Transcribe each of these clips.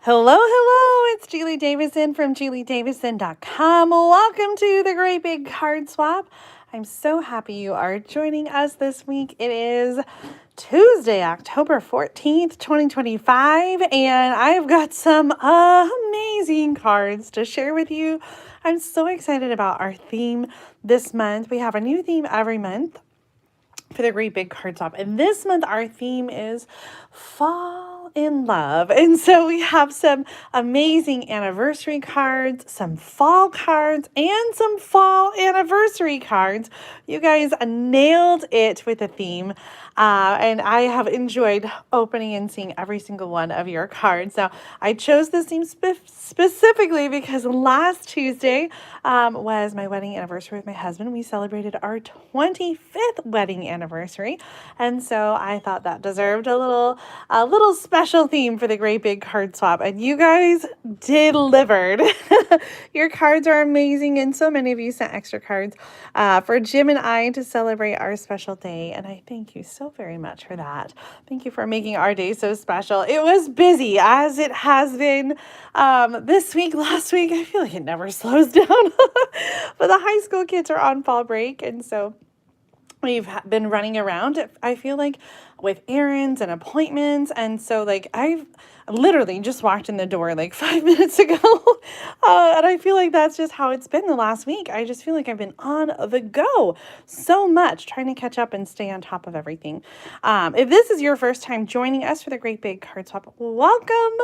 Hello, hello, it's Julie Davison from juliedavison.com. Welcome to the Great Big Card Swap. I'm so happy you are joining us this week. It is Tuesday, October 14th, 2025, and I've got some amazing cards to share with you. I'm so excited about our theme this month. We have a new theme every month for the Great Big Card Swap. And this month, our theme is fall in love. And so we have some amazing anniversary cards, some fall cards, and some fall anniversary cards. You guys nailed it with the theme. And I have enjoyed opening and seeing every single one of your cards. Now, I chose this theme specifically because last Tuesday was my wedding anniversary with my husband. We celebrated our 25th wedding anniversary, and so I thought that deserved a little special theme for the Great Big Card Swap. And you guys delivered. Your cards are amazing, and so many of you sent extra cards for Jim and I to celebrate our special day, and I thank you so very much for that. Thank you for making our day so special. It was busy, as it has been this week, last week. I feel like it never slows down. But the high school kids are on fall break, and so we've been running around, I feel like, with errands and appointments. And so, like, I've literally just walked in the door like 5 minutes ago. And I feel like that's just how it's been the last week. I just feel like I've been on the go so much, trying to catch up and stay on top of everything. If this is your first time joining us for the Great Big Card Swap, welcome.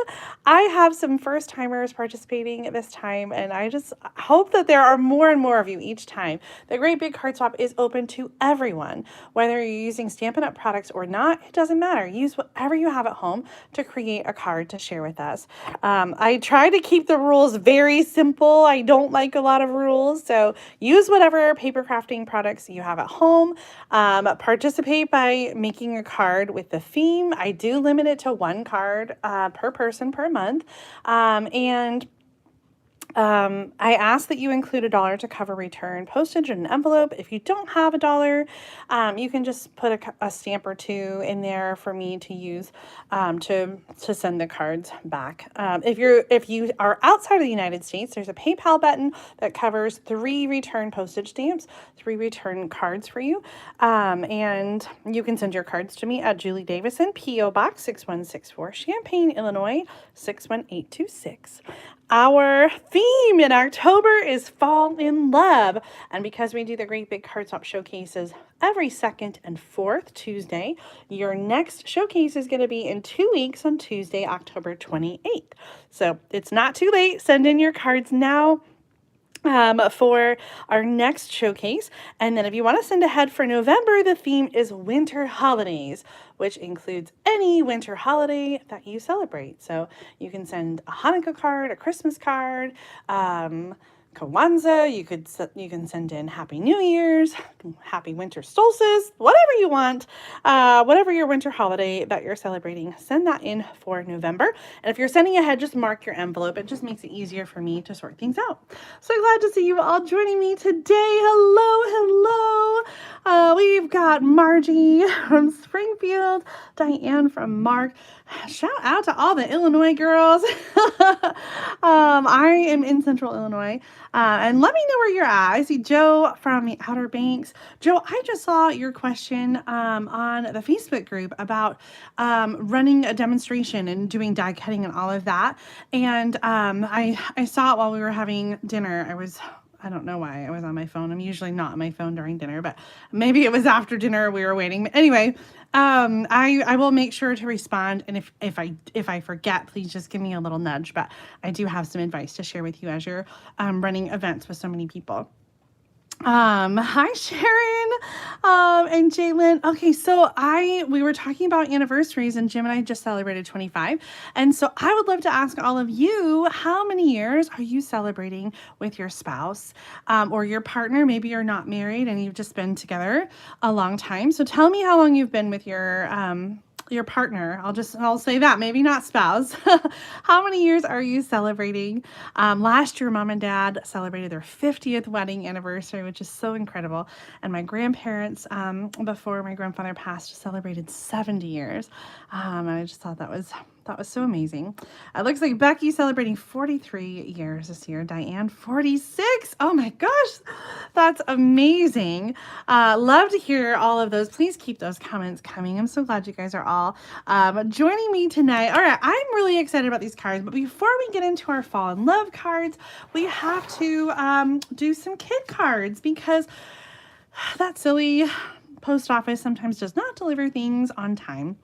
I have some first timers participating this time, and I just hope that there are more and more of you each time. The Great Big Card Swap is open to everyone, whether you're using Stampin' Up! Products or not. It doesn't matter. Use whatever you have at home to create a card to share with us. I try to keep the rules very simple. I don't like a lot of rules, so use whatever paper crafting products you have at home. Participate by making a card with the theme. I do limit it to one card per person per month, I ask that you include $1 to cover return postage in an envelope. If you don't have $1, you can just put a stamp or two in there for me to use to send the cards back. If you are outside of the United States, there's a PayPal button that covers 3 return postage stamps, 3 return cards for you, and you can send your cards to me at Julie Davison, P.O. Box 6164, Champaign, Illinois 61826. Our theme in October is fall in love. And because we do the Great Big Card Swap showcases every second and fourth Tuesday, your next showcase is going to be in 2 weeks on Tuesday, October 28th. So it's not too late. Send in your cards now for our next showcase. And then if you want to send ahead for November, the theme is winter holidays, which includes any winter holiday that you celebrate. So you can send a Hanukkah card, a Christmas card, Kwanzaa, you can send in Happy New Year's, Happy Winter Solstice, whatever you want, whatever your winter holiday that you're celebrating, send that in for November. And if you're sending ahead, just mark your envelope. It just makes it easier for me to sort things out. So glad to see you all joining me today. Hello. We've got Margie from Springfield, Diane from Mark. Shout out to all the Illinois girls. I am in Central Illinois. And let me know where you're at. I see Joe from the Outer Banks. Joe, I just saw your question on the Facebook group about running a demonstration and doing die cutting and all of that. And I saw it while we were having dinner. I don't know why I was on my phone. I'm usually not on my phone during dinner, but maybe it was after dinner we were waiting. Anyway, I will make sure to respond. And if I forget, please just give me a little nudge. But I do have some advice to share with you as you're running events with so many people. Hi Sharon, and Jalen. Okay, so we were talking about anniversaries, and Jim and I just celebrated 25. And so I would love to ask all of you, how many years are you celebrating with your spouse, or your partner? Maybe you're not married and you've just been together a long time. So tell me how long you've been with your partner. I'll say that, maybe not spouse. How many years are you celebrating? Last year, mom and dad celebrated their 50th wedding anniversary, which is so incredible. And my grandparents, before my grandfather passed, celebrated 70 years. And I just thought that That was so amazing. It looks like Becky celebrating 43 years this year. Diane, 46. Oh my gosh, that's amazing. Love to hear all of those. Please keep those comments coming. I'm so glad you guys are all joining me tonight. All right, I'm really excited about these cards, but before we get into our fall in love cards, we have to do some kid cards because that silly post office sometimes does not deliver things on time.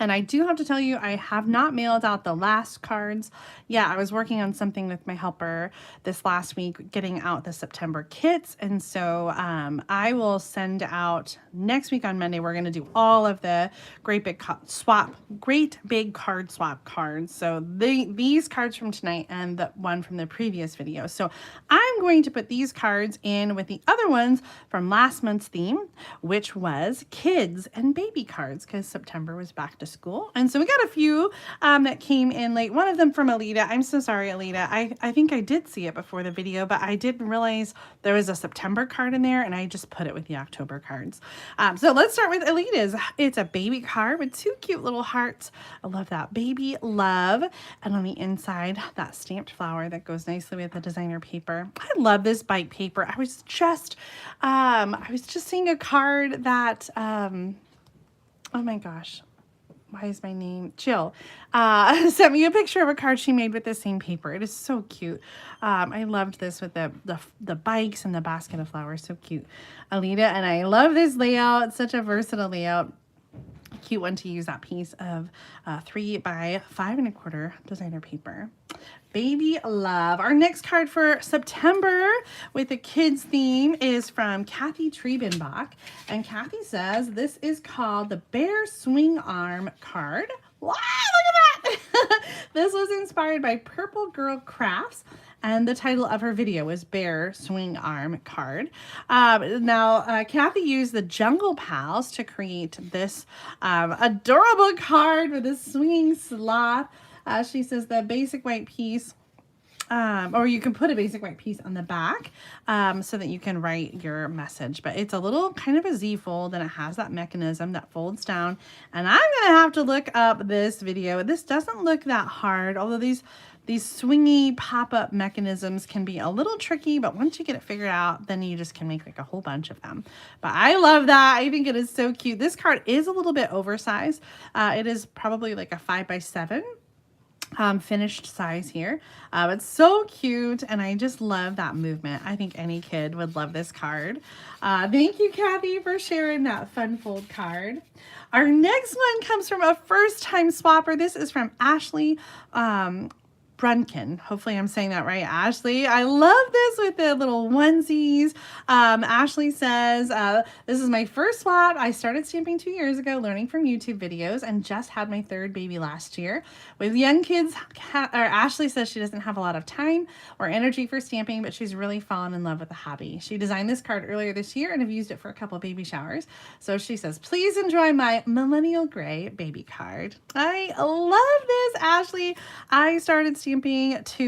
And I do have to tell you, I have not mailed out the last cards. Yeah, I was working on something with my helper this last week, getting out the September kits. And so I will send out next week on Monday. We're going to do all of the great big card swap cards. So these cards from tonight and the one from the previous video. So I'm going to put these cards in with the other ones from last month's theme, which was kids and baby cards, because September was back to school. And so we got a few that came in late. One of them from Alita. I'm so sorry, Alita. I think I did see it before the video, but I didn't realize there was a September card in there, and I just put it with the October cards. So let's start with Alita's. It's a baby card with two cute little hearts. I love that. Baby love. And on the inside, that stamped flower that goes nicely with the designer paper. I love this bite paper. I was just seeing a card that, oh my gosh, why is my name? Jill sent me a picture of a card she made with the same paper. It is so cute. I loved this with the bikes and the basket of flowers. So cute. Alita, and I love this layout. It's such a versatile layout. Cute one to use that piece of 3 by 5 1/4 designer paper. Baby love. Our next card for September with the kids theme is from Kathy Triebenbach. And Kathy says this is called the Bear Swing Arm card. Wow, look at that. This was inspired by Purple Girl Crafts. And the title of her video was Bear Swing Arm card. Kathy used the Jungle Pals to create this adorable card with a swinging sloth. She says the basic white piece, or you can put a basic white piece on the back so that you can write your message. But it's a little kind of a Z fold, and it has that mechanism that folds down. And I'm going to have to look up this video. This doesn't look that hard, although these swingy pop-up mechanisms can be a little tricky, but once you get it figured out, then you just can make like a whole bunch of them. But I love that. I think it is so cute. This card is a little bit oversized. It is probably like a 5 by 7. Finished size here. It's so cute, and I just love that movement. I think any kid would love this card. Thank you, Kathy, for sharing that fun fold card. Our next one comes from a first-time swapper. This is from Ashley Brunkin. Hopefully I'm saying that right, Ashley. I love this with the little onesies. Ashley says, this is my first swap. I started stamping 2 years ago, learning from YouTube videos, and just had my 3rd baby last year. With young kids, Ashley says she doesn't have a lot of time or energy for stamping, but she's really fallen in love with the hobby. She designed this card earlier this year and have used it for a couple baby showers. So she says, please enjoy my Millennial Gray baby card. I love this, Ashley. I started stamping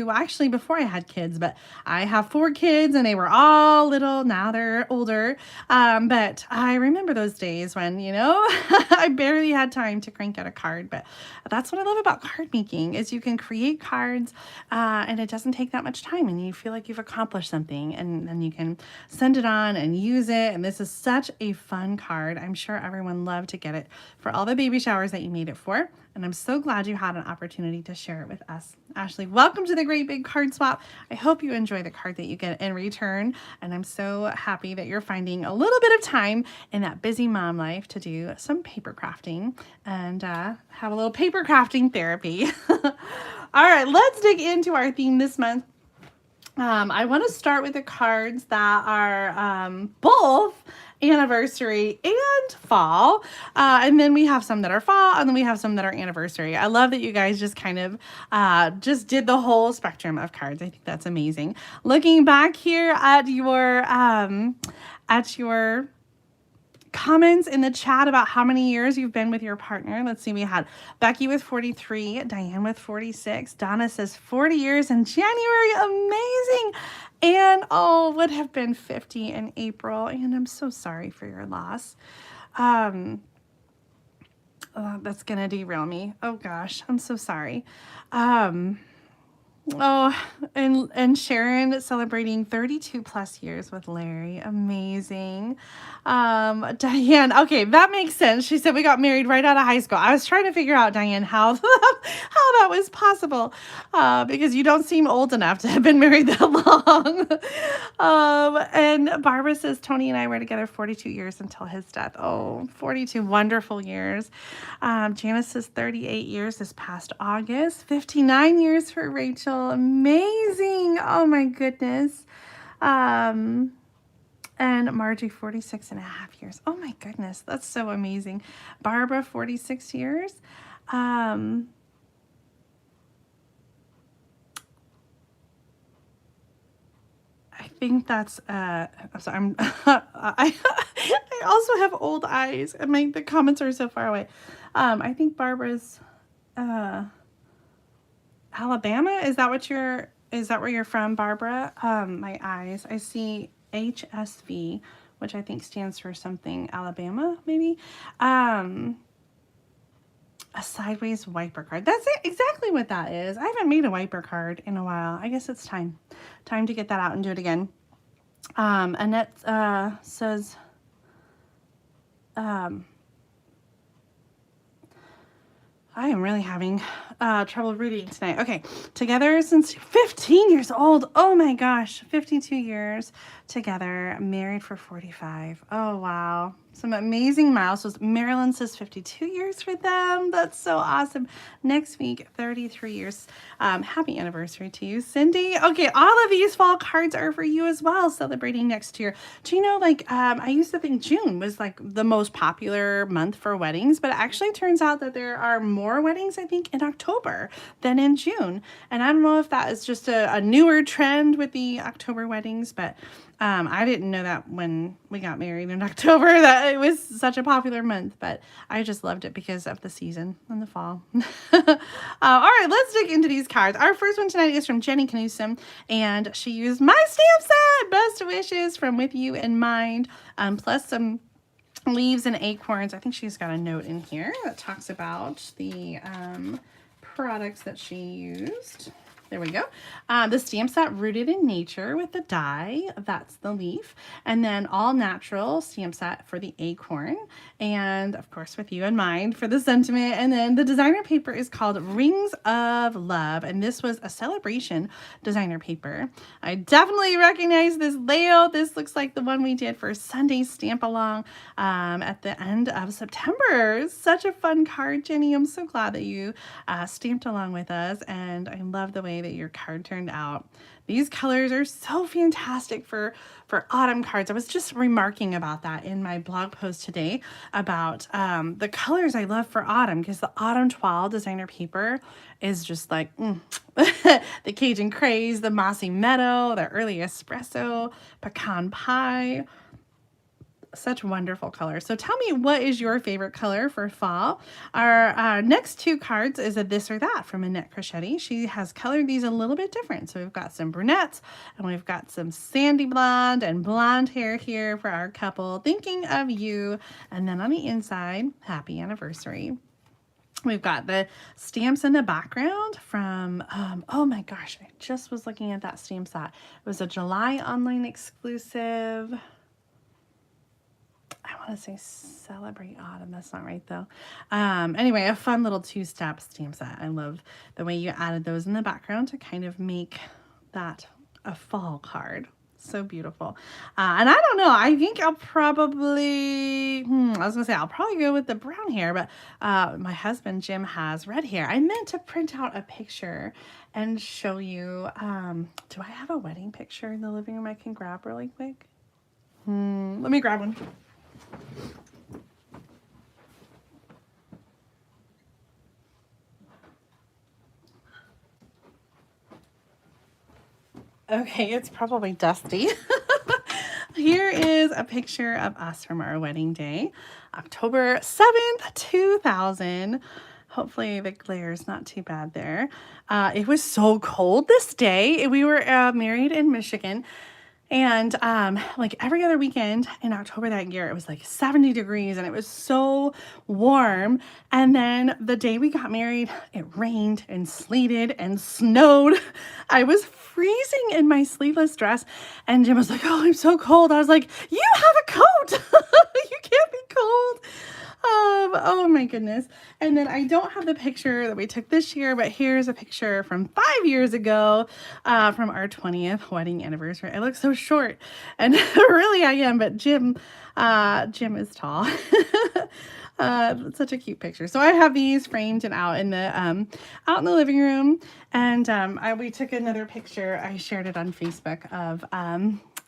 actually before I had kids, but I have 4 kids and they were all little. Now they're older. But I remember those days when, I barely had time to crank out a card. But that's what I love about card making is you can create cards and it doesn't take that much time and you feel like you've accomplished something, and then you can send it on and use it. And this is such a fun card. I'm sure everyone loved to get it for all the baby showers that you made it for. And I'm so glad you had an opportunity to share it with us. Ashley, welcome to the Great Big Card Swap. I hope you enjoy the card that you get in return. And I'm so happy that you're finding a little bit of time in that busy mom life to do some paper crafting and have a little paper crafting therapy. All right, let's dig into our theme this month. I want to start with the cards that are both anniversary and fall, and then we have some that are fall, and then we have some that are anniversary. I love that you guys just kind of just did the whole spectrum of cards. I think that's amazing. Looking back here at your comments in the chat about how many years you've been with your partner. Let's see, we had Becky with 43, Diane with 46, Donna says 40 years in January, amazing, and would have been 50 in April, and I'm so sorry for your loss. That's gonna derail me. Oh gosh, I'm so sorry. Um, Oh, and Sharon celebrating 32 plus years with Larry. Amazing. Diane, okay, that makes sense. She said we got married right out of high school. I was trying to figure out, Diane, how how that was possible. Because you don't seem old enough to have been married that long. And Barbara says Tony and I were together 42 years until his death. Oh, 42 wonderful years. Janice says 38 years this past August, 59 years for Rachel. Amazing. Oh my goodness. And Margie, 46 and a half years. Oh my goodness. That's so amazing. Barbara, 46 years. I think that's I'm sorry, I also have old eyes and the comments are so far away. I think Barbara's Alabama. Is that where you're from, Barbara? My eyes. I see HSV, which I think stands for something Alabama, maybe. A sideways wiper card. That's it, exactly what that is. I haven't made a wiper card in a while. I guess it's time to get that out and do it again. Annette says, I am really having trouble reading tonight. Okay, together since 15 years old. Oh my gosh, 52 years together, married for 45. Oh wow. Some amazing milestones. Marilyn says 52 years for them. That's so awesome. Next week, 33 years. Happy anniversary to you, Cindy. Okay, all of these fall cards are for you as well, celebrating next year. Do you know, I used to think June was like the most popular month for weddings, but it actually turns out that there are more weddings, I think, in October than in June. And I don't know if that is just a newer trend with the October weddings, but I didn't know that when we got married in October that it was such a popular month, but I just loved it because of the season in the fall. All right, let's dig into these cards. Our first one tonight is from Jenny Knudsen, and she used my stamp set. Best wishes from With You in Mind, plus some leaves and acorns. I think she's got a note in here that talks about the products that she used. There we go. The stamp set Rooted in Nature with the die. That's the leaf. And then All Natural stamp set for the acorn. And of course, With You in Mind for the sentiment. And then the designer paper is called Rings of Love. And this was a celebration designer paper. I definitely recognize this layout. This looks like the one we did for Sunday's Stamp Along at the end of September. Such a fun card, Jenny. I'm so glad that you stamped along with us. And I love the way that your card turned out. These colors are so fantastic for autumn cards. I was just remarking about that in my blog post today about the colors I love for autumn, because the Autumn Toile designer paper is just like the Cajun Craze, the Mossy Meadow, the Early Espresso, Pecan Pie. Such wonderful colors. So tell me, what is your favorite color for fall? Our next two cards is a This or That from Annette Crochetti. She has colored these a little bit different. So we've got some brunettes and we've got some sandy blonde and blonde hair here for our couple. Thinking of you. And then on the inside, happy anniversary. We've got the stamps in the background from, oh my gosh, I just was looking at that stamp set. It was a July online exclusive. I want to say Celebrate Autumn. That's not right though. Anyway, a fun little two-step stamp set. I love the way you added those in the background to kind of make that a fall card. So beautiful. And I don't know, I think I'll probably, I was gonna say I'll probably go with the brown hair, but my husband Jim has red hair. I meant to print out a picture and show you. Do I have a wedding picture in the living room I can grab really quick? Let me grab one. Okay, it's probably dusty. Here is a picture of us from our wedding day, October 7th, 2000. Hopefully the glare is not too bad there. It was so cold this day. We were married in Michigan. And like every other weekend in October that year, it was like 70 degrees and it was so warm. And then the day we got married, it rained and sleeted and snowed. I was freezing in my sleeveless dress. And Jim was like, "Oh, I'm so cold." I was like, "You have a coat." You can't be cold. Oh my goodness. And then I don't have the picture that we took this year, but here's a picture from 5 years ago, from our 20th wedding anniversary. I look so short, and really I am, but Jim is tall. Such a cute picture. So I have these framed and out in the living room, and we took another picture. I shared it on Facebook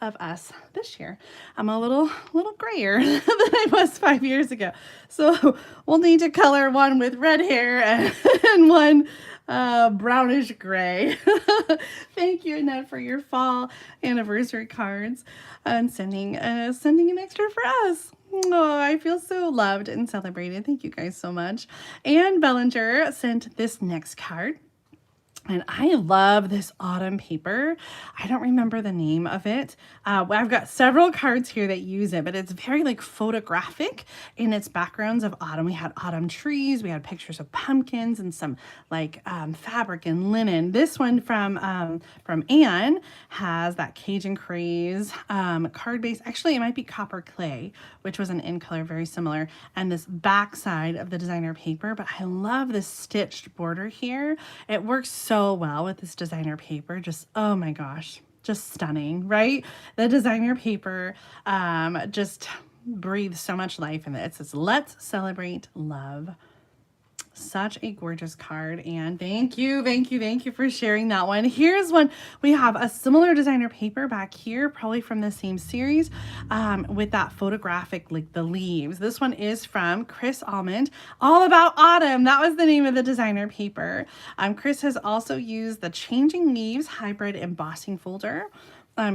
of us this year. I'm a little grayer than I was 5 years ago. So we'll need to color one with red hair and one brownish gray. Thank you, Annette, for your fall anniversary cards and sending an extra for us. Oh, I feel so loved and celebrated. Thank you guys so much. Anne Bellinger sent this next card. And I love this autumn paper. I don't remember the name of it. I've got several cards here that use it, but it's very like photographic in its backgrounds of autumn. We had autumn trees, we had pictures of pumpkins and some like fabric and linen. This one from Anne has that Cajun Craze card base. Actually, it might be copper clay, which was an in color very similar. And this back side of the designer paper, but I love this stitched border here. It works so well with this designer paper. Just, oh my gosh, just stunning, right? The designer paper just breathes so much life in it. It says, "Let's celebrate love." Such a gorgeous card, and thank you for sharing that one. Here's one. We have a similar designer paper back here, probably from the same series, with that photographic, like the leaves. This one is from Chris Almond, All About Autumn. That was the name of the designer paper. Chris has also used the Changing Leaves hybrid embossing folder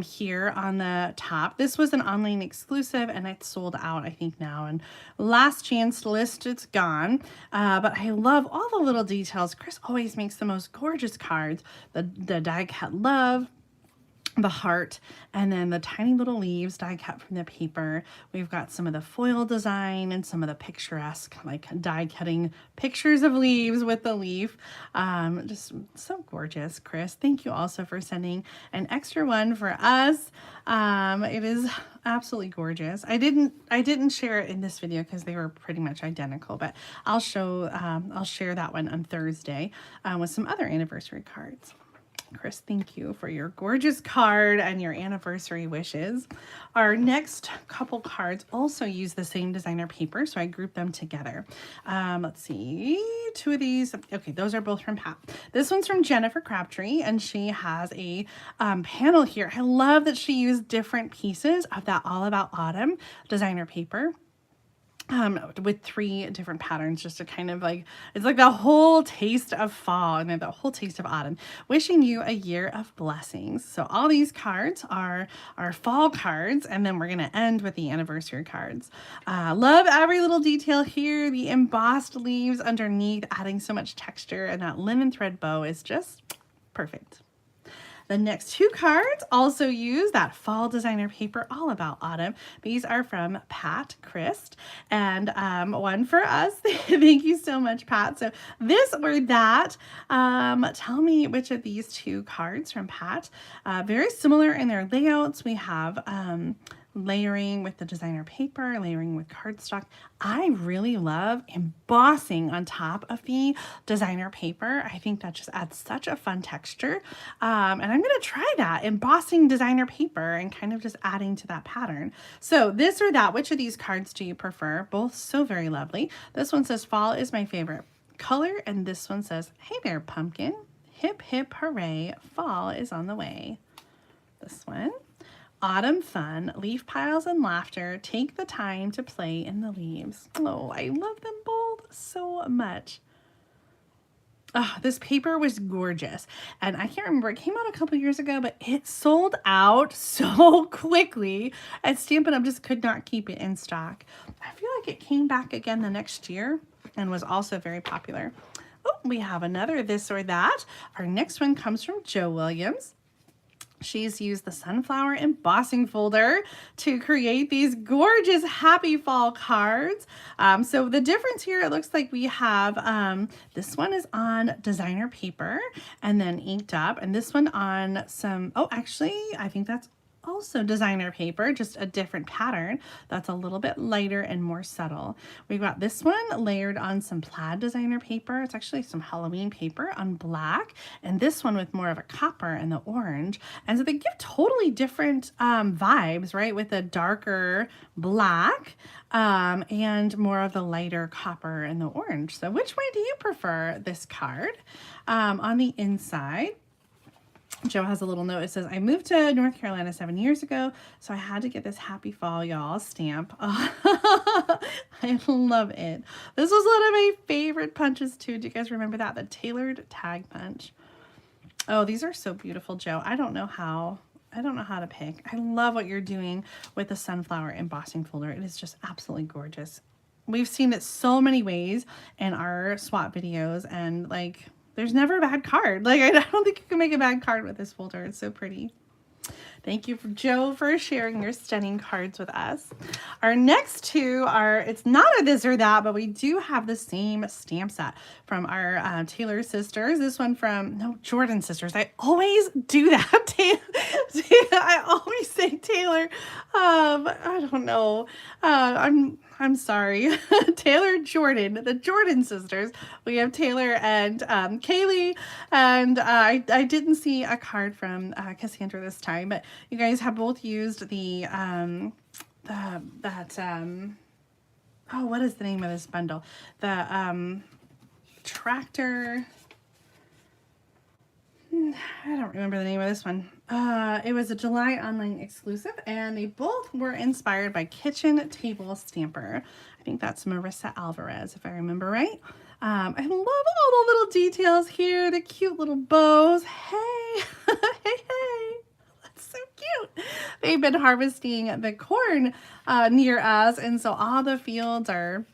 here on the top. This was an online exclusive and it's sold out, I think, now, and last chance list, it's gone. But I love all the little details. Chris always makes the most gorgeous cards. The die cut love, the heart, and then the tiny little leaves die cut from the paper. We've got some of the foil design and some of the picturesque, like die cutting pictures of leaves with the leaf. Just so gorgeous, Chris. Thank you also for sending an extra one for us. It is absolutely gorgeous. I didn't share it in this video because they were pretty much identical, but I'll share that one on Thursday with some other anniversary cards. Chris, thank you for your gorgeous card and your anniversary wishes. Our next couple cards also use the same designer paper, so I grouped them together. Let's see, two of these. Okay, those are both from Pat. This one's from Jennifer Crabtree, and she has a panel here. I love that she used different pieces of that All About Autumn designer paper. With 3 different patterns, just to kind of like, it's like the whole taste of fall and then the whole taste of autumn. Wishing you a year of blessings. So all these cards are our fall cards, and then we're going to end with the anniversary cards. Love every little detail here. The embossed leaves underneath, adding so much texture, and that linen thread bow is just perfect. The next 2 cards also use that fall designer paper, All About Autumn. These are from Pat Christ, and one for us. Thank you so much, Pat. So this or that. Tell me which of these 2 cards from Pat. Very similar in their layouts. We have layering with the designer paper, layering with cardstock. I really love embossing on top of the designer paper. I think that just adds such a fun texture. And I'm going to try that, embossing designer paper and kind of just adding to that pattern. So this or that, which of these cards do you prefer? Both so very lovely. This one says, "Fall is my favorite color." And this one says, "Hey there, pumpkin. Hip, hip, hooray. Fall is on the way." This one. "Autumn fun, leaf piles and laughter, take the time to play in the leaves." Oh, I love them both so much. Oh, this paper was gorgeous. And I can't remember, it came out a couple years ago, but it sold out so quickly at Stampin'. I just could not keep it in stock. I feel like it came back again the next year and was also very popular. Oh, we have another this or that. Our next one comes from Joe Williams. She's used the sunflower embossing folder to create these gorgeous happy fall cards. So the difference here, it looks like we have, this one is on designer paper and then inked up, and this one on some, oh, actually, I think that's also designer paper, just a different pattern that's a little bit lighter and more subtle. We've got this one layered on some plaid designer paper. It's actually some Halloween paper on black, and this one with more of a copper and the orange. And so they give totally different vibes, right? With a darker black and more of the lighter copper and the orange. So which way do you prefer this card? On the inside, Joe has a little note. It says, I moved to North Carolina 7 years ago, so I had to get this happy fall, y'all stamp. Oh, I love it. This was one of my favorite punches too. Do you guys remember that? The tailored tag punch. Oh, these are so beautiful, Joe. I don't know how to pick. I love what you're doing with the sunflower embossing folder. It is just absolutely gorgeous. We've seen it so many ways in our swap videos, and like, there's never a bad card. Like, I don't think you can make a bad card with this folder. It's so pretty. Thank you, Joe, for sharing your stunning cards with us. Our next two are, it's not a this or that, but we do have the same stamp set from our Taylor sisters. This one from, no, Jordan sisters. I always do that. I always say Taylor. I don't know. I'm sorry. Taylor Jordan, the Jordan sisters. We have Taylor and Kaylee, and I didn't see a card from Cassandra this time, but you guys have both used the oh, what is the name of this bundle? The tractor. I don't remember the name of this one. It was a July online exclusive, and they both were inspired by Kitchen Table Stamper. I think that's Marissa Alvarez, if I remember right. I love all the little details here, the cute little bows. Hey, hey, that's so cute. They've been harvesting the corn near us, and so all the fields are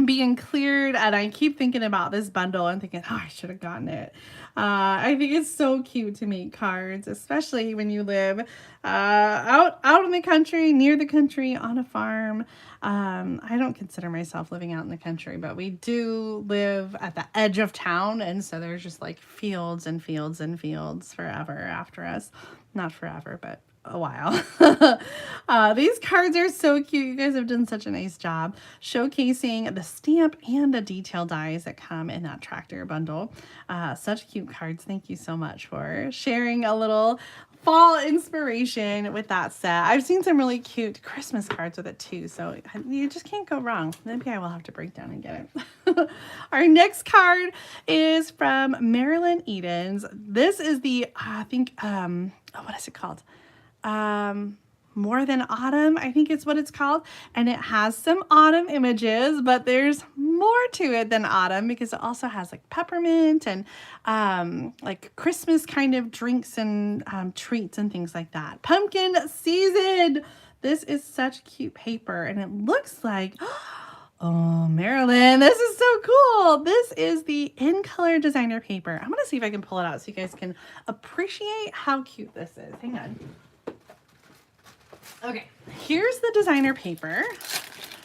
being cleared, and I keep thinking about this bundle and thinking, oh, I should have gotten it. I think it's so cute to make cards, especially when you live out in the country, near the country, on a farm. I don't consider myself living out in the country, but we do live at the edge of town, and so there's just like fields and fields and fields forever after us. Not forever, but a while. These cards are so cute. You guys have done such a nice job showcasing the stamp and the detail dies that come in that tractor bundle. Such cute cards. Thank you so much for sharing a little fall inspiration with that set. I've seen some really cute Christmas cards with it too, so you just can't go wrong. Maybe I will have to break down and get it. Our next card is from Marilyn Edens. This is the, I think, oh, what is it called? More Than Autumn, I think it's what it's called, and it has some autumn images, but there's more to it than autumn because it also has like peppermint and like Christmas kind of drinks and treats and things like that. Pumpkin season. This is such cute paper, and it looks like, oh, Marilyn, this is so cool. This is the In Color designer paper. I'm gonna see if I can pull it out so you guys can appreciate how cute this is. Hang on. Okay, here's the designer paper.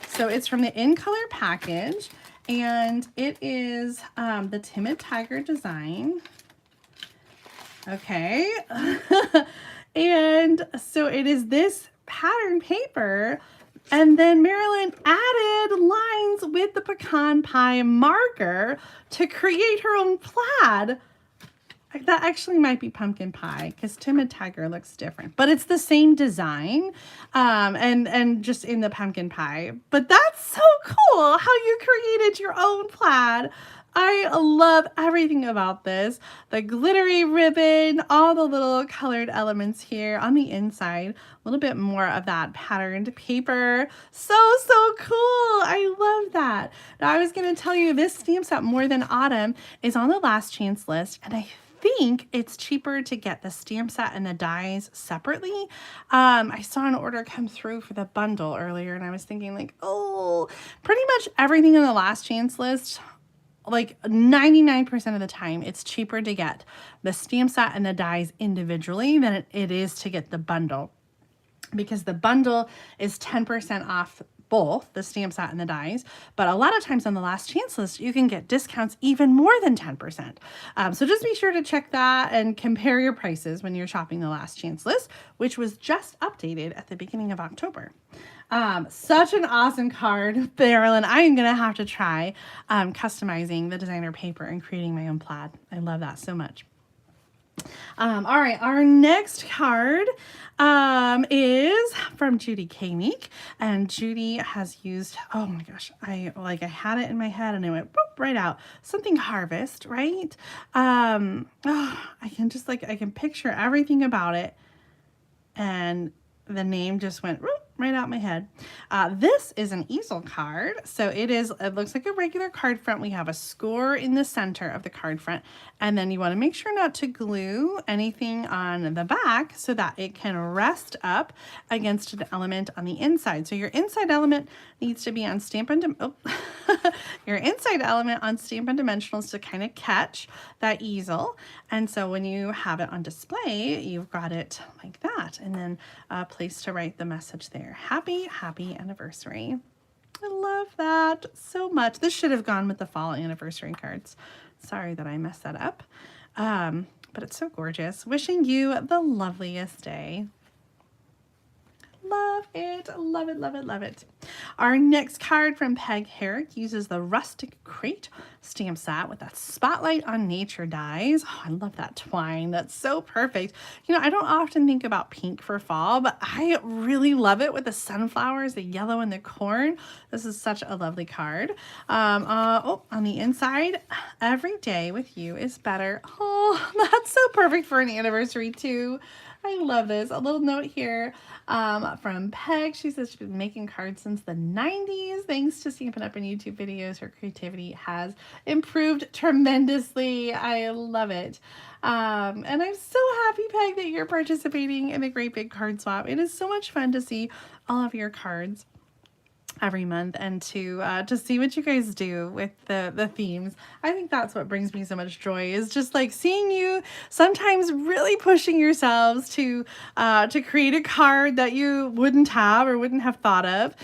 So it's from the In Color package, and it is the Timid Tiger design. Okay. And so it is this pattern paper, and then Marilyn added lines with the pecan pie marker to create her own plaid. That actually might be pumpkin pie because Timid Tiger looks different, but it's the same design and just in the pumpkin pie. But that's so cool how you created your own plaid. I love everything about this. The glittery ribbon, all the little colored elements here on the inside, a little bit more of that patterned paper. So cool. I love that. Now I was going to tell you this stamp set More Than Autumn is on the last chance list, and I think it's cheaper to get the stamp set and the dies separately. I saw an order come through for the bundle earlier, and I was thinking like, oh, pretty much everything on the last chance list like 99% of the time, it's cheaper to get the stamp set and the dies individually than it is to get the bundle, because the bundle is 10% off both the stamp set and the dies. But a lot of times on the last chance list, you can get discounts even more than 10%. So just be sure to check that and compare your prices when you're shopping the last chance list, which was just updated at the beginning of October. Such an awesome card, Marilyn. I am going to have to try customizing the designer paper and creating my own plaid. I love that so much. All right, our next card is from Judy K-Meek, and Judy has used, oh my gosh, I had it in my head and it went boop, right out. Something harvest, right? I can picture everything about it, and the name just went right out my head. This is an easel card. So it looks like a regular card front. We have a score in the center of the card front, and then you want to make sure not to glue anything on the back so that it can rest up against an element on the inside. So your inside element needs to be on Stampin', your inside element on Stampin' Dimensionals to kind of catch that easel. And so when you have it on display, you've got it like that, and then a place to write the message there. Happy anniversary. I love that so much. This should have gone with the fall anniversary cards. Sorry that I messed that up. But it's so gorgeous. Wishing you the loveliest day. Love it, love it, love it, love it. Our next card from Peg Herrick uses the Rustic Crate stamp set with that Spotlight on Nature dies. Oh, I love that twine. That's so perfect. You know, I don't often think about pink for fall, but I really love it with the sunflowers, the yellow, and the corn. This is such a lovely card. On the inside, every day with you is better. Oh, that's so perfect for an anniversary too. I love this. A little note here from Peg. She says she's been making cards since the 90s. Thanks to Stampin' Up! And YouTube videos, her creativity has improved tremendously. I love it. And I'm so happy, Peg, that you're participating in the Great Big Card Swap. It is so much fun to see all of your cards every month and to see what you guys do with the themes. I think that's what brings me so much joy, is just like seeing you sometimes really pushing yourselves to create a card that you wouldn't have or wouldn't have thought of,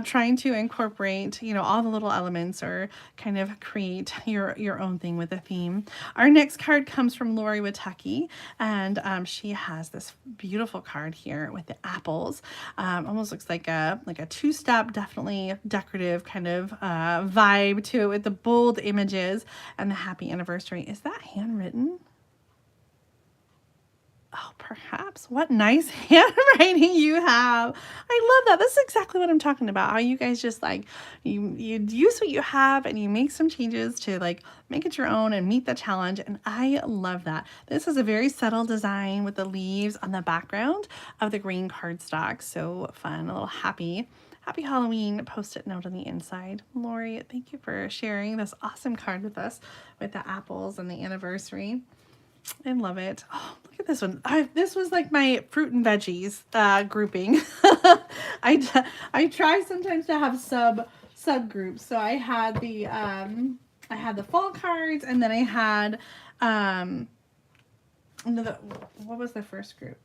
trying to incorporate, you know, all the little elements or kind of create your own thing with a theme. Our next card comes from Lori Witecki, and she has this beautiful card here with the apples. Almost looks like a two-step, definitely decorative kind of vibe to it with the bold images and the happy anniversary. Is that handwritten? Oh, perhaps. What nice handwriting you have. I love that. This is exactly what I'm talking about. How you guys just like, you use what you have and you make some changes to like make it your own and meet the challenge. And I love that. This is a very subtle design with the leaves on the background of the green cardstock. So fun. A little happy Halloween post-it note on the inside. Lori, thank you for sharing this awesome card with us with the apples and the anniversary. I love it. Oh, look at this one. This was like my fruit and veggies grouping. I try sometimes to have subgroups. So I had the fall cards, and then I had what was the first group?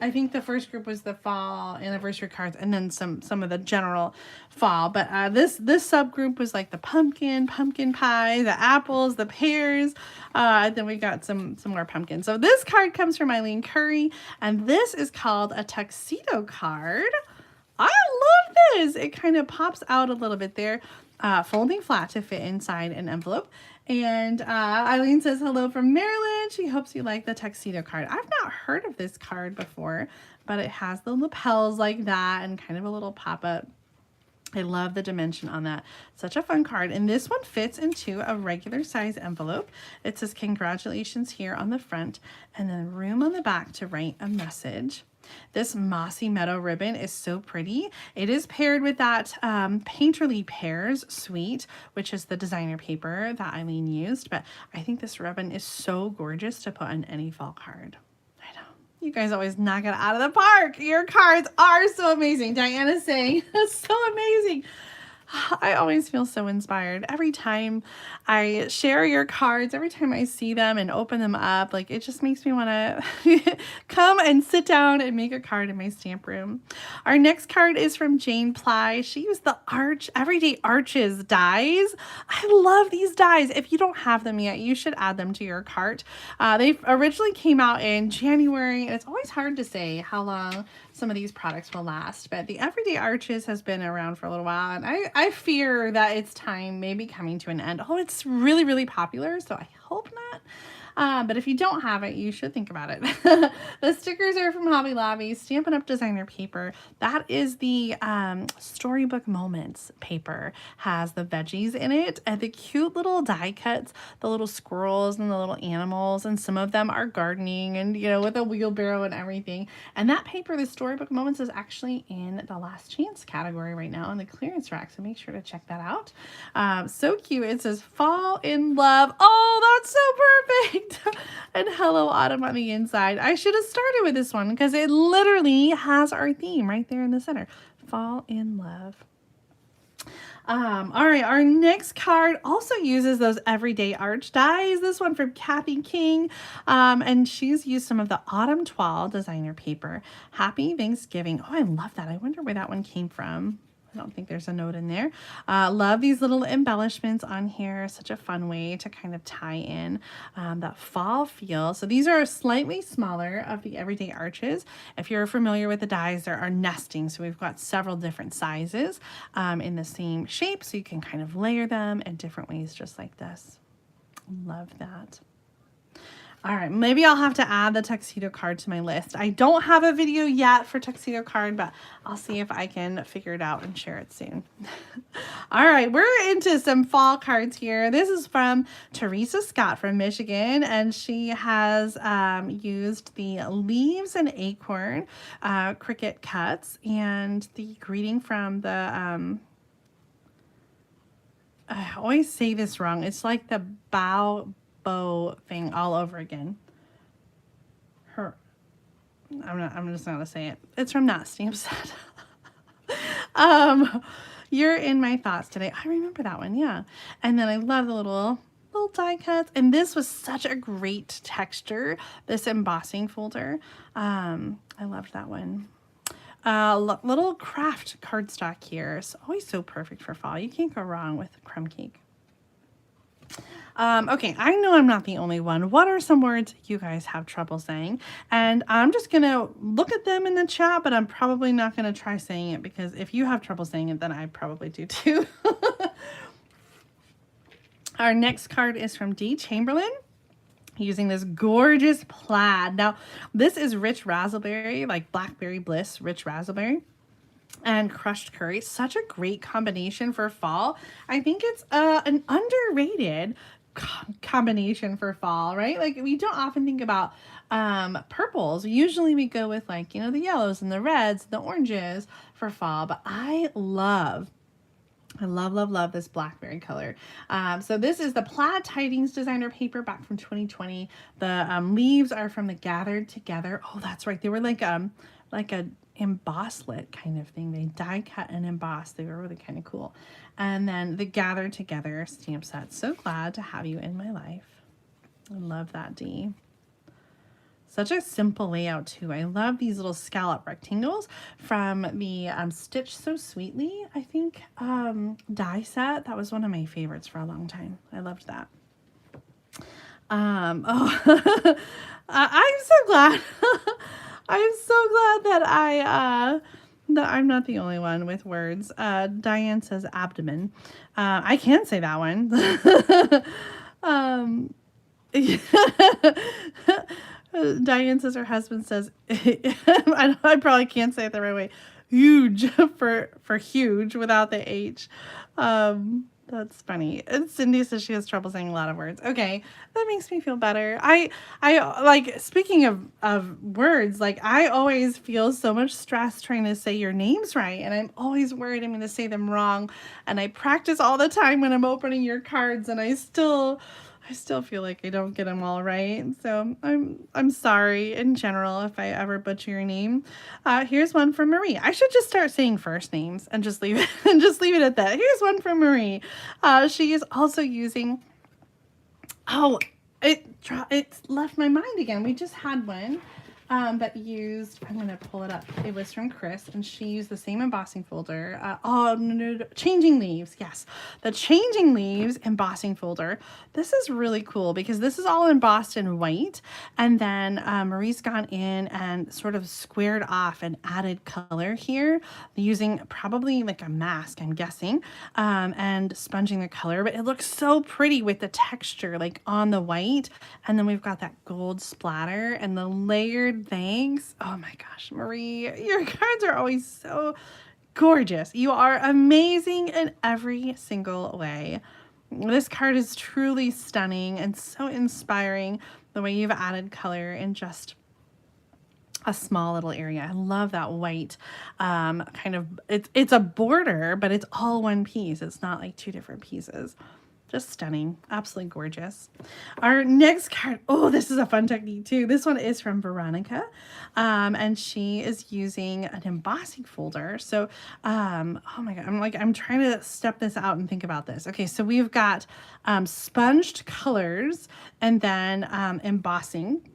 I think the first group was the fall anniversary cards, and then some of the general fall. But this subgroup was like the pumpkin pie, the apples, the pears, and then we got some more pumpkins. So this card comes from Eileen Curry, and this is called a tuxedo card. I love this. It kind of pops out a little bit there, folding flat to fit inside an envelope. And Eileen says hello from Maryland. She hopes you like the tuxedo card. I've not heard of this card before, but it has the lapels like that and kind of a little pop-up. I love the dimension on that. Such a fun card. And this one fits into a regular size envelope. It says congratulations here on the front, and then room on the back to write a message. This Mossy Meadow ribbon is so pretty. It is paired with that Painterly Pears Suite, which is the designer paper that Eileen used. But I think this ribbon is so gorgeous to put on any fall card. I know. You guys always knock it out of the park. Your cards are so amazing. Diana's saying, so amazing. I always feel so inspired every time I share your cards, every time I see them and open them up. Like, it just makes me want to come and sit down and make a card in my stamp room. Our next card is from Jane Ply. She used the Everyday Arches dies. I love these dies. If you don't have them yet, you should add them to your cart. They originally came out in January, and it's always hard to say how long some of these products will last, but the Everyday Arches has been around for a little while, and I fear that its time may be coming to an end. Oh, it's really, really popular, so I hope not. But if you don't have it, you should think about it. The stickers are from Hobby Lobby, Stampin' Up! Designer paper. That is the Storybook Moments paper. Has the veggies in it and the cute little die cuts, the little squirrels and the little animals, and some of them are gardening and, you know, with a wheelbarrow and everything. And that paper, the Storybook Moments, is actually in the Last Chance category right now on the clearance rack, so make sure to check that out. So cute. It says Fall in Love. Oh, that's so perfect. And Hello Autumn on the inside. I should have started with this one because it literally has our theme right there in the center. Fall in Love. All right, our next card also uses those Everyday Arch dies. This one from Kathy King, and she's used some of the Autumn Toile designer paper. Happy Thanksgiving. Oh, I love that. I wonder where that one came from. I don't think there's a note in there. Love these little embellishments on here. Such a fun way to kind of tie in that fall feel. So these are slightly smaller of the Everyday Arches. If you're familiar with the dies, there are nesting. So we've got several different sizes in the same shape. So you can kind of layer them in different ways just like this. Love that. All right, maybe I'll have to add the tuxedo card to my list. I don't have a video yet for tuxedo card, but I'll see if I can figure it out and share it soon. All right, we're into some fall cards here. This is from Teresa Scott from Michigan, and she has used the Leaves and Acorn Cricut cuts and the greeting from the, I always say this wrong. It's like the bow thing all over again. I'm just not gonna say it. It's from that stamp set. You're in my thoughts today. I remember that one, yeah. And then I love the little die cuts. And this was such a great texture, this embossing folder. I loved that one. Little craft cardstock here. It's always so perfect for fall. You can't go wrong with crumb cake. Okay, I know I'm not the only one. What are some words you guys have trouble saying? And I'm just going to look at them in the chat, but I'm probably not going to try saying it because if you have trouble saying it, then I probably do too. Our next card is from Dee Chamberlain, using this gorgeous plaid. Now, this is rich raspberry, like Blackberry Bliss, rich raspberry, and crushed curry. Such a great combination for fall. I think it's an underrated combination for fall, right? Like, we don't often think about purples. Usually we go with, like, you know, the yellows and the reds, the oranges for fall, but I love this blackberry color. So this is the Plaid Tidings designer paper back from 2020. The leaves are from the Gathered Together. Oh, that's right. They were like a embosslet kind of thing. They die cut and embossed. They were really kind of cool. And then the Gathered Together stamp set. So glad to have you in my life. I love that, Dee. Such a simple layout too. I love these little scallop rectangles from the Stitch So Sweetly, I think, die set. That was one of my favorites for a long time. I loved that. I'm so glad. I'm so glad that I'm not the only one with words. Diane says abdomen. I can say that one. Diane says her husband says, I probably can't say it the right way, huge for huge without the H. That's funny. And Cindy says she has trouble saying a lot of words. Okay, that makes me feel better. I like, speaking of words, like, I always feel so much stress trying to say your names right, and I'm always worried I'm going to say them wrong. And I practice all the time when I'm opening your cards, and I still I still feel like I don't get them all right. So I'm sorry in general if I ever butcher your name. Here's one from Marie. I should just start saying first names and just leave it and just leave it at that. Here's one from Marie. She is also using, oh, it's left my mind again. We just had one that used, I'm going to pull it up. It was from Chris, and she used the same embossing folder. Oh, no, Changing Leaves. Yes, the Changing Leaves embossing folder. This is really cool because this is all embossed in white, and then Marie's gone in and sort of squared off and added color here using probably like a mask, I'm guessing, and sponging the color, but it looks so pretty with the texture like on the white, and then we've got that gold splatter and the layered thanks. Oh my gosh, Marie, your cards are always so gorgeous. You are amazing in every single way. This card is truly stunning and so inspiring, the way you've added color in just a small little area. I love that white kind of, it's a border, but it's all one piece. It's not like two different pieces. Just stunning. Absolutely gorgeous. Our next card. Oh, this is a fun technique too. This one is from Veronica. And she is using an embossing folder. So, oh my God, I'm trying to step this out and think about this. Okay, so we've got sponged colors and then embossing.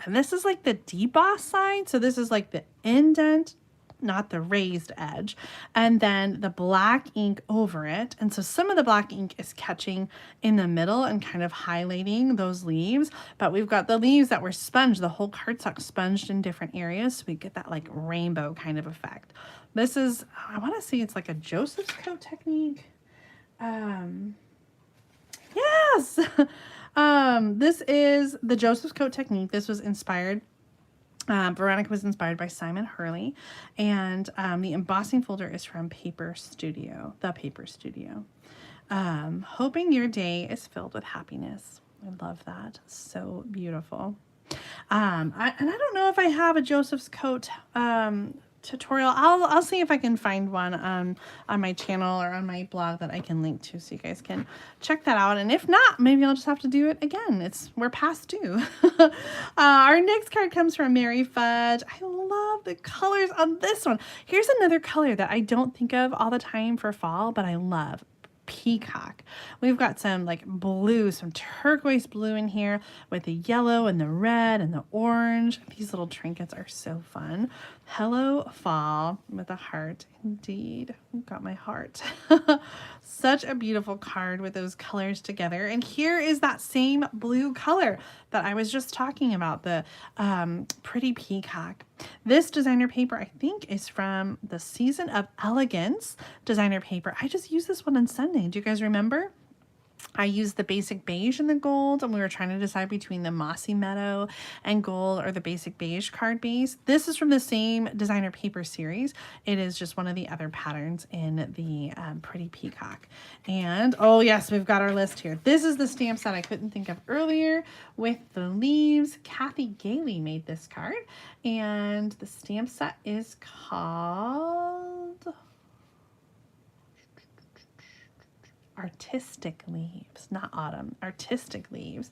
And this is like the deboss side. So this is like the indent, not the raised edge, and then the black ink over it. And so some of the black ink is catching in the middle and kind of highlighting those leaves, but we've got the leaves that were sponged, the whole cardstock sponged in different areas, so we get that like rainbow kind of effect. This is, I want to say it's like a Joseph's coat technique. Yes. This is the Joseph's coat technique. This was inspired, Veronica was inspired by Simon Hurley, and the embossing folder is from Paper Studio, the Paper Studio. Hoping your day is filled with happiness. I love that. So beautiful. And I don't know if I have a Joseph's coat tutorial. I'll see if I can find one on my channel or on my blog that I can link to, so you guys can check that out. And if not, maybe I'll just have to do it again. We're past due. Our next card comes from Mary Fudge. I love the colors on this one. Here's another color that I don't think of all the time for fall, but I love. Peacock. We've got some like blue, some turquoise blue in here with the yellow and the red and the orange. These little trinkets are so fun. Hello Fall with a heart. Indeed, got my heart. Such a beautiful card with those colors together. And here is that same blue color that I was just talking about, the pretty peacock. This designer paper, I think, is from the Season of Elegance designer paper. I just used this one on Sunday. Do you guys remember? I used the basic beige and the gold, and we were trying to decide between the mossy meadow and gold or the basic beige card base. This is from the same designer paper series. It is just one of the other patterns in the pretty peacock. And oh yes, we've got our list here. This is the stamp set I couldn't think of earlier with the leaves. Kathy Gailey made this card, and the stamp set is called Artistic Leaves, not Autumn, Artistic Leaves.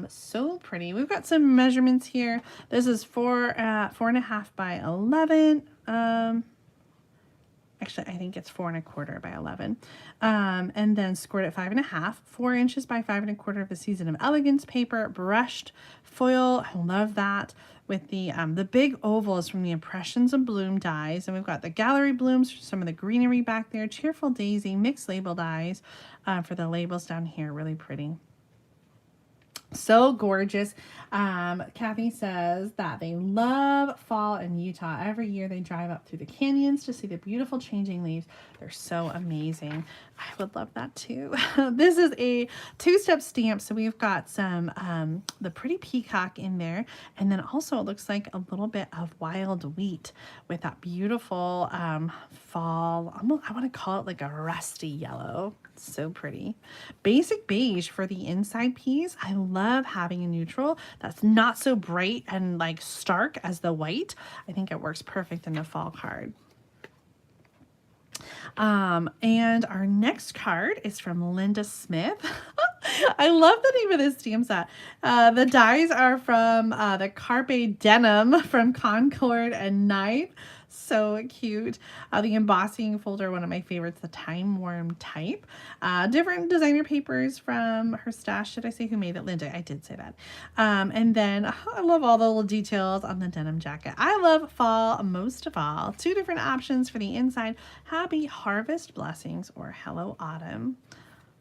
So pretty. We've got some measurements here. This is 4.5 by 11. Actually, I think it's 4.25 by 11. And then scored at 5.5, 4 inches by 5.25 of the Season of Elegance paper, brushed foil. I love that. With the big ovals from the Impressions of Bloom dies. And we've got the Gallery Blooms for some of the greenery back there. Cheerful Daisy, mixed label dies for the labels down here. Really pretty. So gorgeous. Kathy says that they love fall in Utah. Every year they drive up through the canyons to see the beautiful changing leaves. They're so amazing. I would love that too. This is a 2-step stamp. So we've got some, the pretty peacock in there. And then also it looks like a little bit of wild wheat with that beautiful fall. I want to call it like a rusty yellow. So pretty. Basic beige for the inside piece. I love having a neutral that's not so bright and like stark as the white. I think it works perfect in the fall card. And our next card is from Linda Smith. I love the name of this stamp set. The dies are from the Carpe Denim from Concord and Knife. So cute. The embossing folder, one of my favorites, the Time Worn type. Different designer papers from her stash. Did I say who made it? Linda. I did say that. And then I love all the little details on the denim jacket. I love fall most of all. Two different options for the inside. Happy Harvest Blessings or Hello Autumn.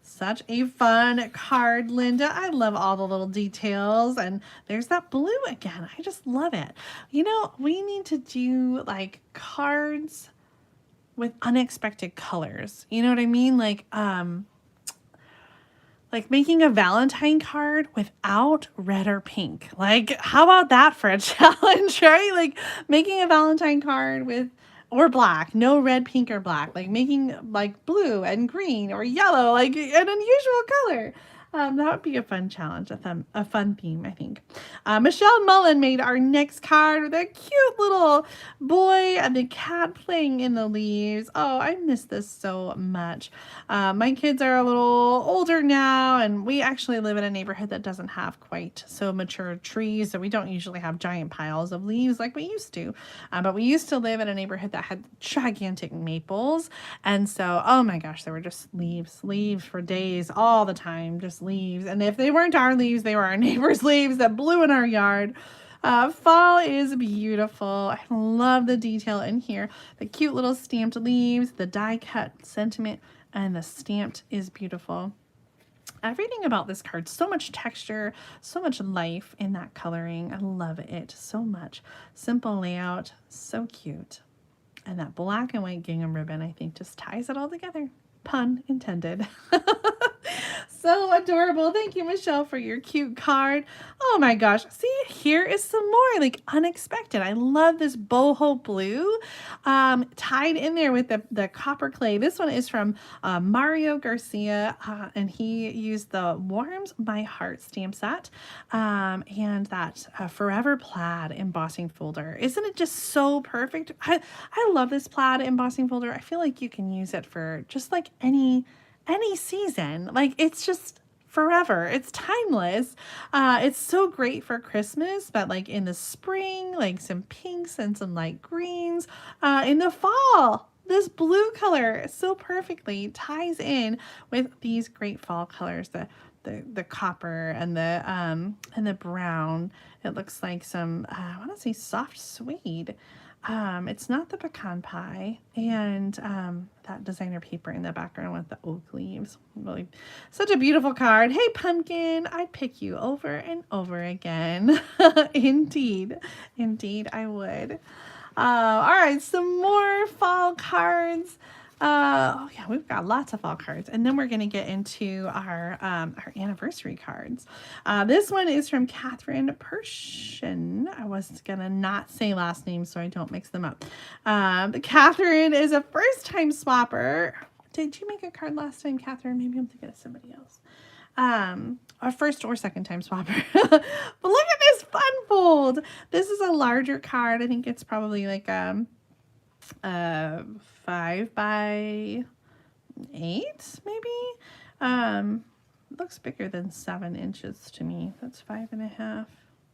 Such a fun card, Linda. I love all the little details. And there's that blue again. I just love it. You know, we need to do like cards with unexpected colors. You know what I mean? Like making a Valentine card without red or pink. Like, how about that for a challenge, right? Like making a Valentine card with or black, no red, pink, or black, like making like blue and green or yellow, like an unusual color. That would be a fun challenge, a fun theme, I think. Michelle Mullen made our next card with a cute little boy and the cat playing in the leaves. Oh, I miss this so much. My kids are a little older now, and we actually live in a neighborhood that doesn't have quite so mature trees, so we don't usually have giant piles of leaves like we used to. But we used to live in a neighborhood that had gigantic maples, and so, oh my gosh, there were just leaves for days, all the time, just leaves. And if they weren't our leaves, they were our neighbors' leaves that blew in our yard. Fall is beautiful. I love the detail in here. The cute little stamped leaves, the die cut sentiment, and the stamped is beautiful. Everything about this card, so much texture, so much life in that coloring. I love it so much. Simple layout, so cute. And that black and white gingham ribbon, I think, just ties it all together. Pun intended. So adorable. Thank you, Michelle, for your cute card. Oh my gosh. See, here is some more like unexpected. I love this boho blue tied in there with the copper clay. This one is from Mario Garcia, and he used the Warms My Heart stamp set and that Forever Plaid embossing folder. Isn't it just so perfect? I love this plaid embossing folder. I feel like you can use it for just like any season. Like, it's just forever. It's timeless. It's so great for Christmas, but like in the spring, like some pinks and some light greens. In the fall, this blue color so perfectly ties in with these great fall colors, the copper and the brown. It looks like some I want to say soft suede. It's not the pecan pie, and that designer paper in the background with the oak leaves. Really, such a beautiful card. Hey, pumpkin, I'd pick you over and over again. Indeed, I would. All right, some more fall cards. Oh yeah, we've got lots of fall cards, and then we're going to get into our anniversary cards. This one is from Catherine Pershin. I was gonna not say last names so I don't mix them up. Catherine is a first-time swapper. Did you make a card last time, Catherine? Maybe I'm thinking of somebody else. A first or second time swapper. But look at this fun fold. This is a larger card. I think it's probably like 5 by 8, maybe. Looks bigger than 7 inches to me. That's 5.5.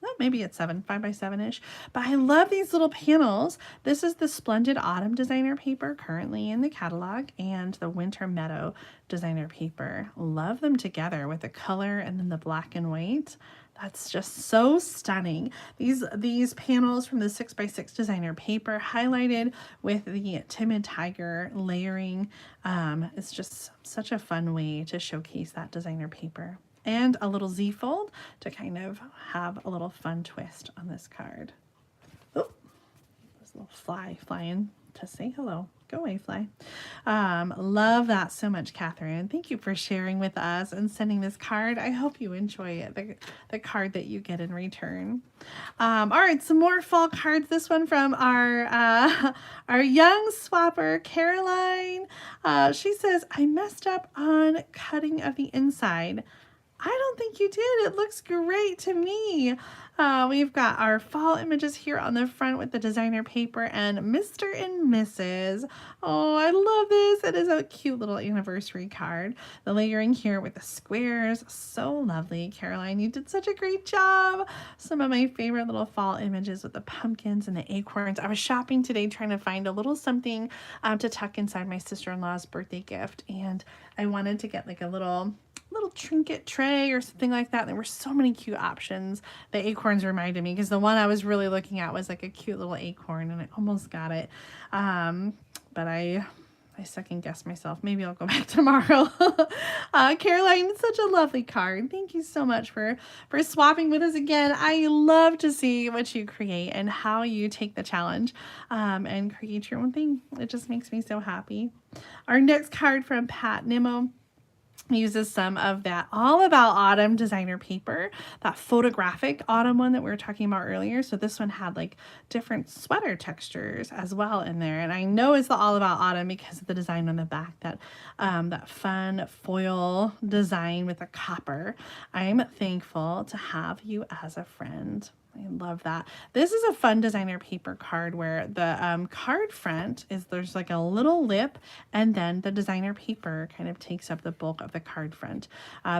Well, maybe it's 5 by 7-ish. But I love these little panels. This is the Splendid Autumn designer paper currently in the catalog, and the Winter Meadow designer paper. Love them together with the color and then the black and white. That's just so stunning. These panels from the 6x6 designer paper highlighted with the Timid Tiger layering. It's just such a fun way to showcase that designer paper. And a little Z fold to kind of have a little fun twist on this card. Oh, this little fly flying to say hello. Go away, fly. Love that so much, Catherine. Thank you for sharing with us and sending this card. I hope you enjoy it, the card that you get in return. All right, some more fall cards. This one from our young swapper, Caroline. She says, I messed up on cutting of the inside. I don't think you did. It looks great to me. We've got our fall images here on the front with the designer paper and Mr. and Mrs. Oh, I love this. It is a cute little anniversary card. The layering here with the squares, so lovely. Caroline, you did such a great job. Some of my favorite little fall images with the pumpkins and the acorns. I was shopping today trying to find a little something to tuck inside my sister-in-law's birthday gift, and I wanted to get like a little trinket tray or something like that. There were so many cute options. The acorns reminded me, because the one I was really looking at was like a cute little acorn, and I almost got it. But I second guessed myself. Maybe I'll go back tomorrow. Caroline, such a lovely card. Thank you so much for swapping with us again. I love to see what you create and how you take the challenge and create your own thing. It just makes me so happy. Our next card from Pat Nimmo uses some of that All About Autumn designer paper, that photographic autumn one that we were talking about earlier. So this one had like different sweater textures as well in there. And I know it's the All About Autumn because of the design on the back, that fun foil design with a copper. I'm thankful to have you as a friend. I love that. This is a fun designer paper card where the card front is, there's like a little lip, and then the designer paper kind of takes up the bulk of the card front.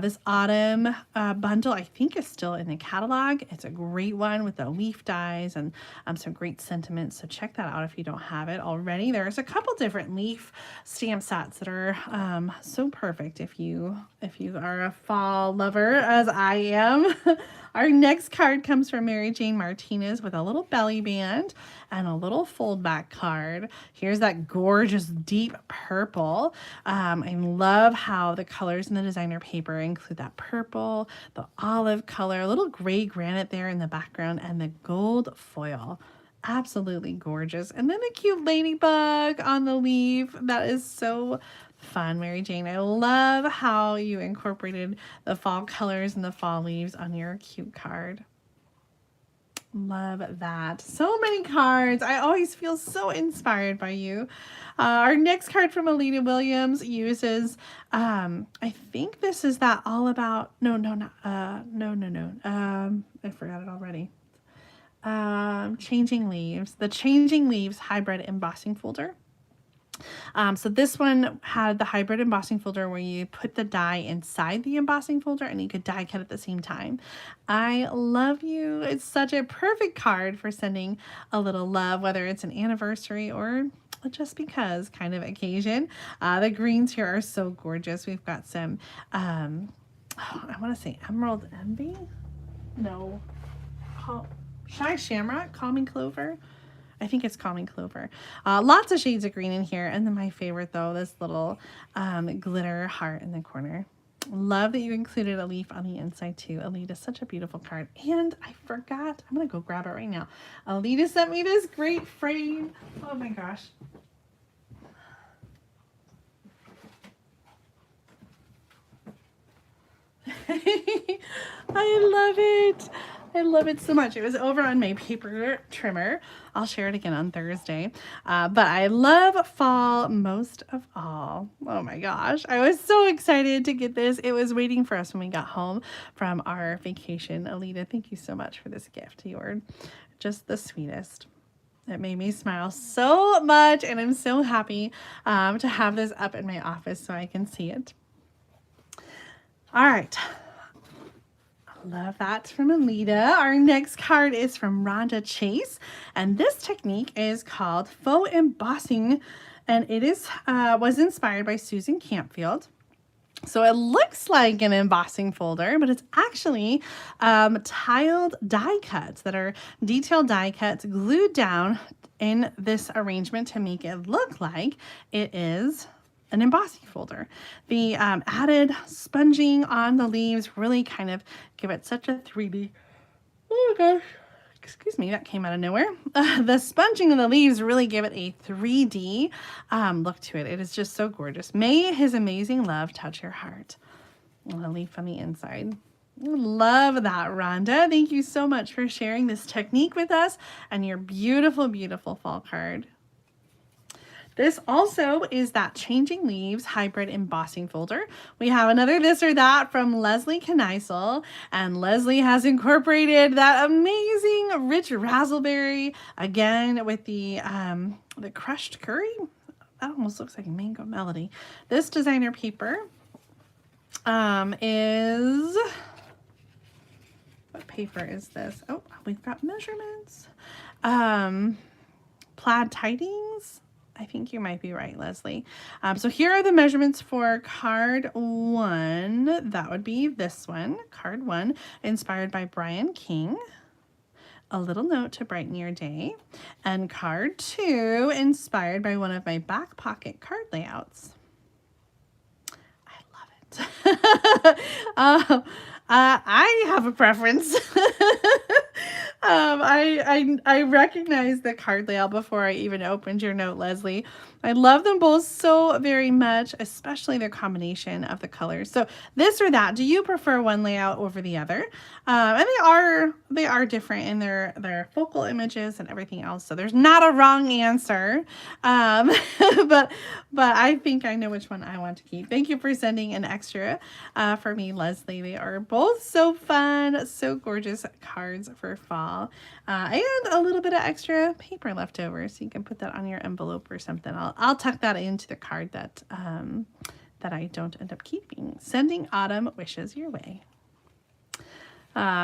This autumn bundle, I think, is still in the catalog. It's a great one with the leaf dies and some great sentiments. So check that out if you don't have it already. There's a couple different leaf stamp sets that are so perfect if you are a fall lover, as I am. Our next card comes from Mary Jane Martinez with a little belly band and a little fold back card. Here's that gorgeous deep purple. I love how the colors in the designer paper include that purple, the olive color, a little gray granite there in the background, and the gold foil. Absolutely gorgeous. And then a cute ladybug on the leaf. That is so fun, Mary Jane. I love how you incorporated the fall colors and the fall leaves on your cute card. Love that. So many cards. I always feel so inspired by you. Our next card from Alita Williams uses, I think this is that All About, I forgot it already. Changing Leaves, the Changing Leaves hybrid embossing folder. So this one had the hybrid embossing folder where you put the die inside the embossing folder and you could die cut at the same time. I love you. It's such a perfect card for sending a little love, whether it's an anniversary or just because kind of occasion. The greens here are so gorgeous. We've got some, I want to say Emerald Envy? No. Shy Shamrock, Calming Clover. I think it's Calming Clover. Lots of shades of green in here. And then my favorite, though, this little glitter heart in the corner. Love that you included a leaf on the inside, too. Alita, such a beautiful card. And I forgot. I'm going to go grab it right now. Alita sent me this great frame. Oh, my gosh. I love it. I love it so much. It was over on my paper trimmer. I'll share it again on Thursday. But I love fall most of all. Oh my gosh. I was so excited to get this. It was waiting for us when we got home from our vacation. Alita, thank you so much for this gift. You were just the sweetest. It made me smile so much, and I'm so happy to have this up in my office so I can see it. All right. Love that from Alita. Our next card is from Rhonda Chase, and this technique is called faux embossing, and it is was inspired by Susan Campfield. So it looks like an embossing folder, but it's actually tiled die cuts that are detailed die cuts glued down in this arrangement to make it look like it is an embossing folder. The added sponging on the leaves really kind of give it such a 3D. Oh my gosh. Excuse me, that came out of nowhere. The sponging of the leaves really give it a 3D look to it. It is just so gorgeous. May his amazing love touch your heart. And a leaf on the inside. Love that, Rhonda. Thank you so much for sharing this technique with us and your beautiful, beautiful fall card. This also is that Changing Leaves hybrid embossing folder. We have another This or That from Leslie Kneisel, and Leslie has incorporated that amazing rich raspberry again with the crushed curry. That almost looks like a mango melody. This designer paper is, what paper is this? Oh, we've got measurements. Plaid Tidings. I think you might be right, Leslie. So here are the measurements for card 1. That would be this one, card 1, inspired by Brian King. A little note to brighten your day. And card 2, inspired by one of my back pocket card layouts. I love it. I have a preference. I recognize the card layout before I even opened your note, Leslie. I love them both so very much, especially their combination of the colors. So This or That, do you prefer one layout over the other? And they are different in their focal images and everything else. So there's not a wrong answer. But I think I know which one I want to keep. Thank you for sending an extra for me, Leslie. They are both so fun, so gorgeous cards for fall. And a little bit of extra paper left over, so you can put that on your envelope or something. I'll tuck that into the card that I don't end up keeping. Sending autumn wishes your way.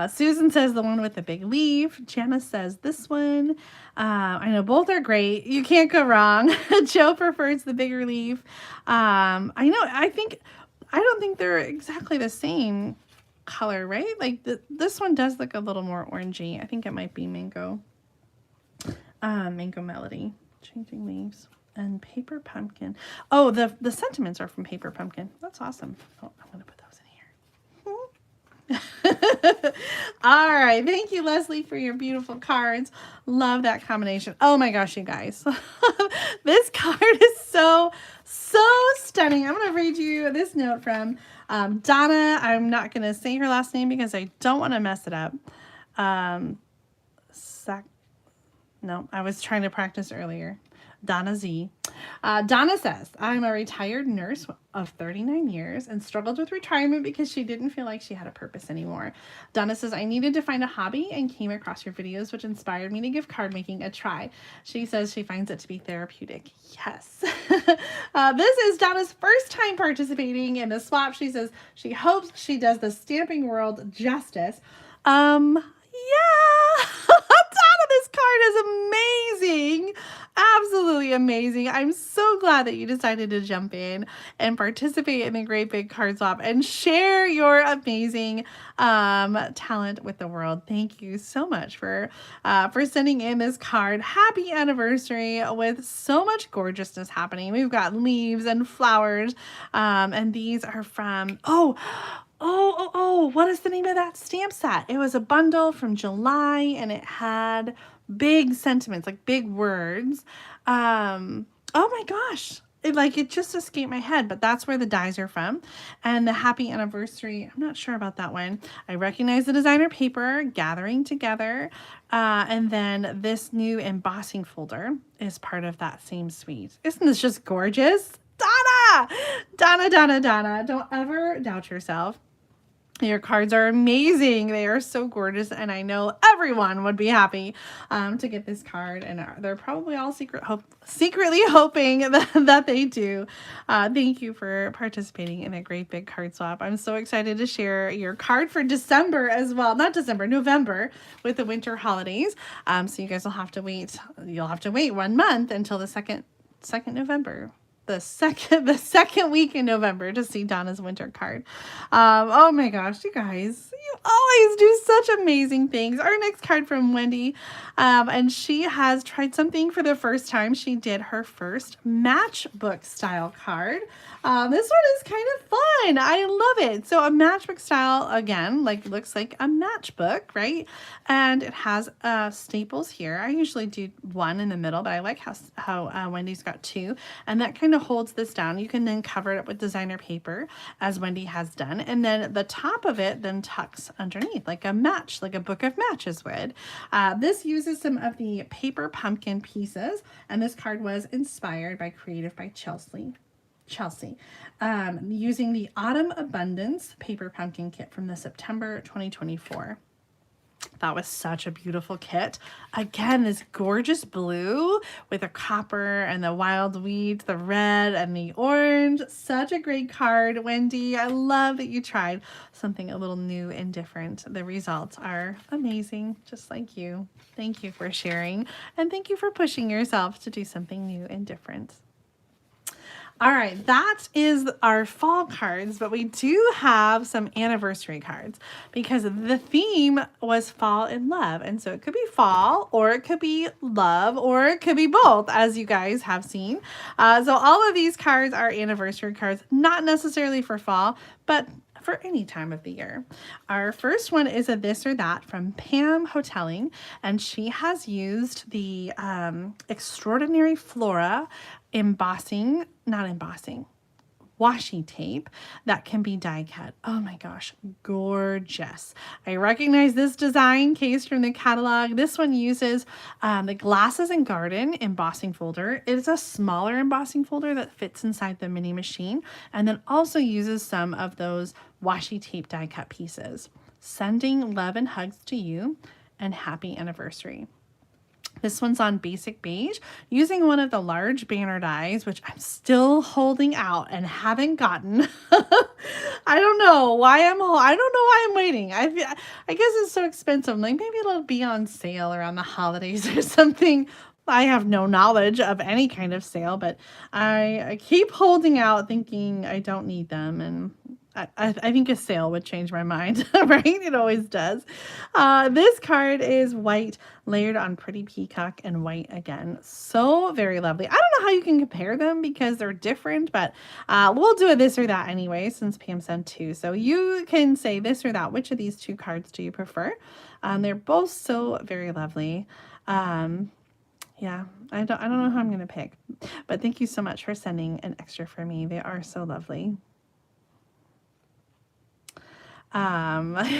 Susan says the one with the big leaf. Janice says this one. I know both are great. You can't go wrong. Joe prefers the bigger leaf. I don't think they're exactly the same color, right? Like this one does look a little more orangey. I think it might be mango melody. Changing Leaves and Paper Pumpkin. Oh, the sentiments are from Paper Pumpkin. That's awesome. Oh, I'm gonna put those in here. All right, thank you, Leslie, for your beautiful cards. Love that combination. Oh my gosh, you guys. This card is so stunning. I'm gonna read you this note from Donna. I'm not gonna say her last name because I don't want to mess it up. No, I was trying to practice earlier. Donna Z. Donna says, I'm a retired nurse of 39 years and struggled with retirement because she didn't feel like she had a purpose anymore. Donna says, I needed to find a hobby and came across your videos, which inspired me to give card making a try. She says she finds it to be therapeutic. Yes. This is Donna's first time participating in the swap. She says she hopes she does the stamping world justice. Yeah. Donna, this card is amazing. Absolutely amazing. I'm so glad that you decided to jump in and participate in the Great Big Card Swap and share your amazing talent with the world. Thank you so much for sending in this card. Happy anniversary with so much gorgeousness happening. We've got leaves and flowers, and these are from, what is the name of that stamp set? It was a bundle from July and it had big sentiments, like big words. Oh my gosh. It just escaped my head, but that's where the dies are from. And the happy anniversary, I'm not sure about that one. I recognize the designer paper, Gathering Together. And then this new embossing folder is part of that same suite. Isn't this just gorgeous? Donna, don't ever doubt yourself. Your cards are amazing. They are so gorgeous, and I know everyone would be happy to get this card, and they're probably all secretly hoping that they do. Thank you for participating in a Great Big Card Swap. I'm so excited to share your card for December as well. Not December, November, with the winter holidays. So you guys will have to wait. You'll have to wait 1 month until the 2nd November. The second week in November to see Donna's winter card. Oh my gosh, you guys, you always do such amazing things. Our next card from Wendy, and she has tried something for the first time. She did her first matchbook style card. This one is kind of fun. I love it. So a matchbook style, again, looks like a matchbook, right? And it has staples here. I usually do one in the middle, but I like how Wendy's got 2. And that kind of of holds this down. You can then cover it up with designer paper, as Wendy has done. And then the top of it then tucks underneath like a match, like a book of matches would. This uses some of the paper pumpkin pieces. And this card was inspired by Creative by Chelsea, using the Autumn Abundance paper pumpkin kit from the September 2024. That was such a beautiful kit. Again, this gorgeous blue with a copper and the wild wheat, the red and the orange. Such a great card, Wendy. I love that you tried something a little new and different. The results are amazing, just like you. Thank you for sharing, and thank you for pushing yourself to do something new and different. All right, that is our fall cards, but we do have some anniversary cards because the theme was fall in love. And so it could be fall, or it could be love, or it could be both, as you guys have seen. So all of these cards are anniversary cards, not necessarily for fall, but for any time of the year. Our first one is a This or That from Pam Hotelling, and she has used the Extraordinary Flora washi tape that can be die cut. Oh my gosh, gorgeous. I recognize this design case from the catalog. This one uses the Glasses and Garden embossing folder. It is a smaller embossing folder that fits inside the mini machine, and then also uses some of those washi tape die cut pieces. Sending love and hugs to you, and happy anniversary. This one's on basic beige, using one of the large banner dies, which I'm still holding out and haven't gotten. I don't know why I'm waiting. I guess it's so expensive. Like, maybe it'll be on sale around the holidays or something. I have no knowledge of any kind of sale, but I keep holding out thinking I don't need them, and I think a sale would change my mind, right? It always does. This card is white layered on pretty peacock and white again. So very lovely. I don't know how you can compare them because they're different, but we'll do a This or That anyway, since Pam sent two. So you can say this or that. Which of these two cards do you prefer? They're both so very lovely. Yeah, I don't know who I'm going to pick, but thank you so much for sending an extra for me. They are so lovely. I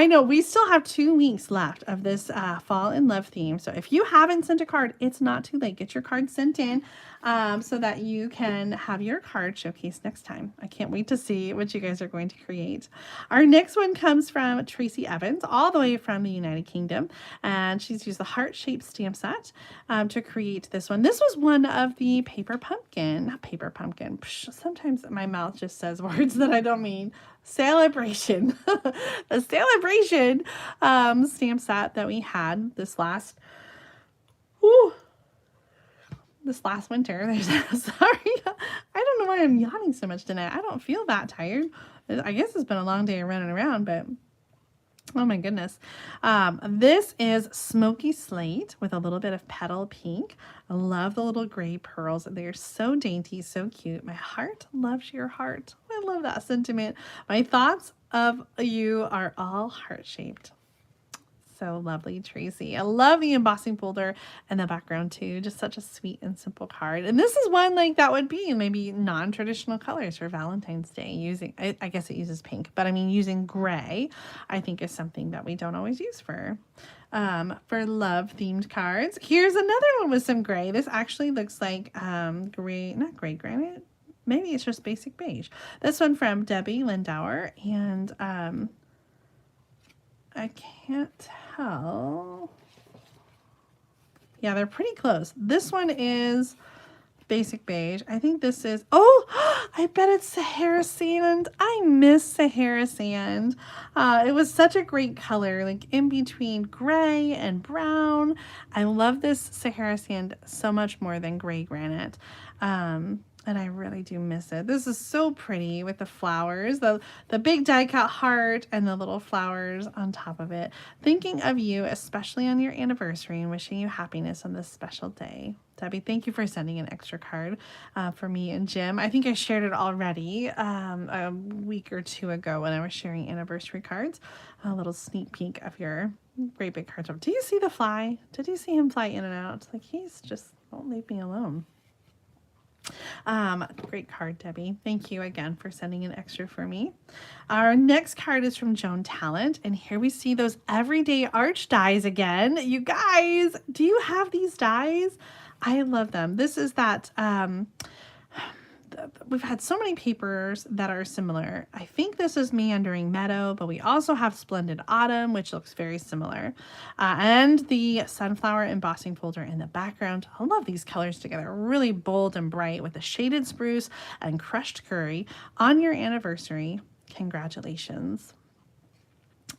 know we still have 2 weeks left of this fall in love theme. So if you haven't sent a card, it's not too late. Get your card sent in so that you can have your card showcased next time. I can't wait to see what you guys are going to create. Our next one comes from Tracy Evans, all the way from the United Kingdom. And she's used the heart-shaped stamp set to create this one. This was one of the paper pumpkin, not paper pumpkin. Sometimes my mouth just says words that I don't mean. Celebration. The celebration stamp set that we had this last winter. Sorry, I don't know why I'm yawning so much tonight. I don't feel that tired. I guess it's been a long day of running around, but oh my goodness. This is Smoky Slate with a little bit of petal pink. I love the little gray pearls. They're so dainty, so cute. My heart loves your heart. I love that sentiment. My thoughts of you are all heart-shaped. So lovely, Tracy. I love the embossing folder and the background too. Just such a sweet and simple card. And this is one like that would be maybe non-traditional colors for Valentine's Day. Using, I guess it uses pink, but I mean using gray, I think is something that we don't always use for love themed cards. Here's another one with some gray. This actually looks like gray, not gray granite. Maybe it's just basic beige. This one from Debbie Lindauer, and I can't tell. Yeah, they're pretty close. This one is basic beige. I think this is, oh, I bet it's Sahara Sand. I miss Sahara Sand. It was such a great color, like in between gray and brown. I love this Sahara Sand so much more than gray granite. And I really do miss it. This is so pretty with the flowers, the big die cut heart and the little flowers on top of it. Thinking of you, especially on your anniversary, and wishing you happiness on this special day. Debbie, thank you for sending an extra card for me and Jim. I think I shared it already a week or two ago when I was sharing anniversary cards. A little sneak peek of your great big cards. Do you see the fly? Did you see him fly in and out? Like, he's just, won't leave me alone. Great card, Debbie. Thank you again for sending an extra for me. Our next card is from Joan Talent, and here we see those everyday arch dies again. You guys, do you have these dies? I love them. This is that, we've had so many papers that are similar. I think this is Meandering Meadow, but we also have Splendid Autumn, which looks very similar. And the Sunflower embossing folder in the background. I love these colors together. Really bold and bright with a shaded spruce and crushed curry on your anniversary. Congratulations.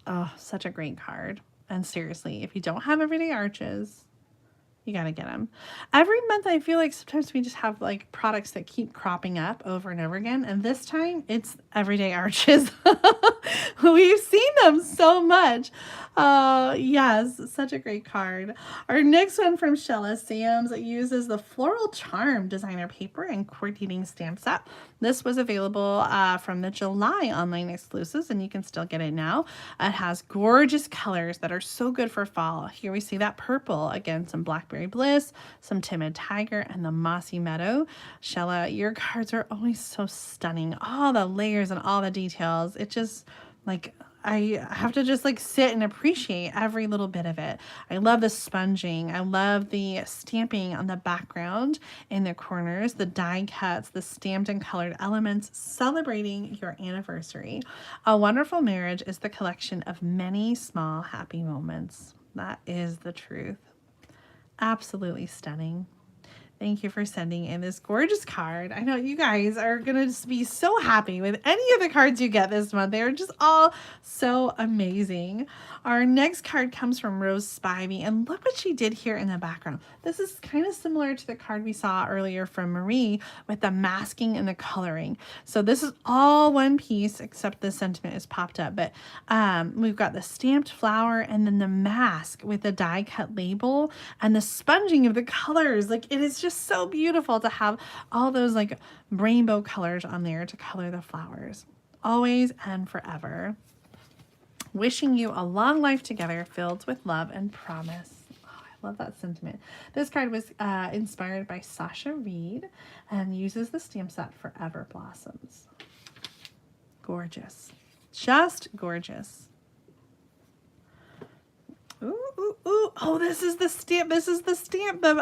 Oh, such a great card. And seriously, if you don't have everyday arches, you got to get them. Every month, I feel like sometimes we just have like products that keep cropping up over and over again. And this time it's everyday arches. We've seen them so much. Yes, such a great card. Our next one from Shella Sams uses the Floral Charm designer paper and coordinating stamp set. This was available from the July online exclusives, and you can still get it now. It has gorgeous colors that are so good for fall. Here we see that purple, again, some Blackberry Bliss, some Timid Tiger, and the Mossy Meadow. Shella, your cards are always so stunning. All the layers and all the details. It just, like, I have to just like sit and appreciate every little bit of it. I love the sponging. I love the stamping on the background in the corners, the die cuts, the stamped and colored elements celebrating your anniversary. A Wonderful Marriage is the collection of many small happy moments. That is the truth. Absolutely stunning. Thank you for sending in this gorgeous card. I know you guys are going to just be so happy with any of the cards you get this month. They are just all so amazing. Our next card comes from Rose Spivey, and look what she did here in the background. This is kind of similar to the card we saw earlier from Marie with the masking and the coloring. So this is all one piece, except the sentiment is popped up. But we've got the stamped flower and then the mask with the die cut label and the sponging of the colors. Like, it is just so beautiful to have all those like rainbow colors on there to color the flowers. Always and forever. Wishing you a long life together filled with love and promise. Oh, I love that sentiment. This card was inspired by Sasha Reed and uses the stamp set Forever Blossoms. Gorgeous. Just gorgeous. Ooh, ooh, ooh. Oh, this is the stamp. This is the stamp of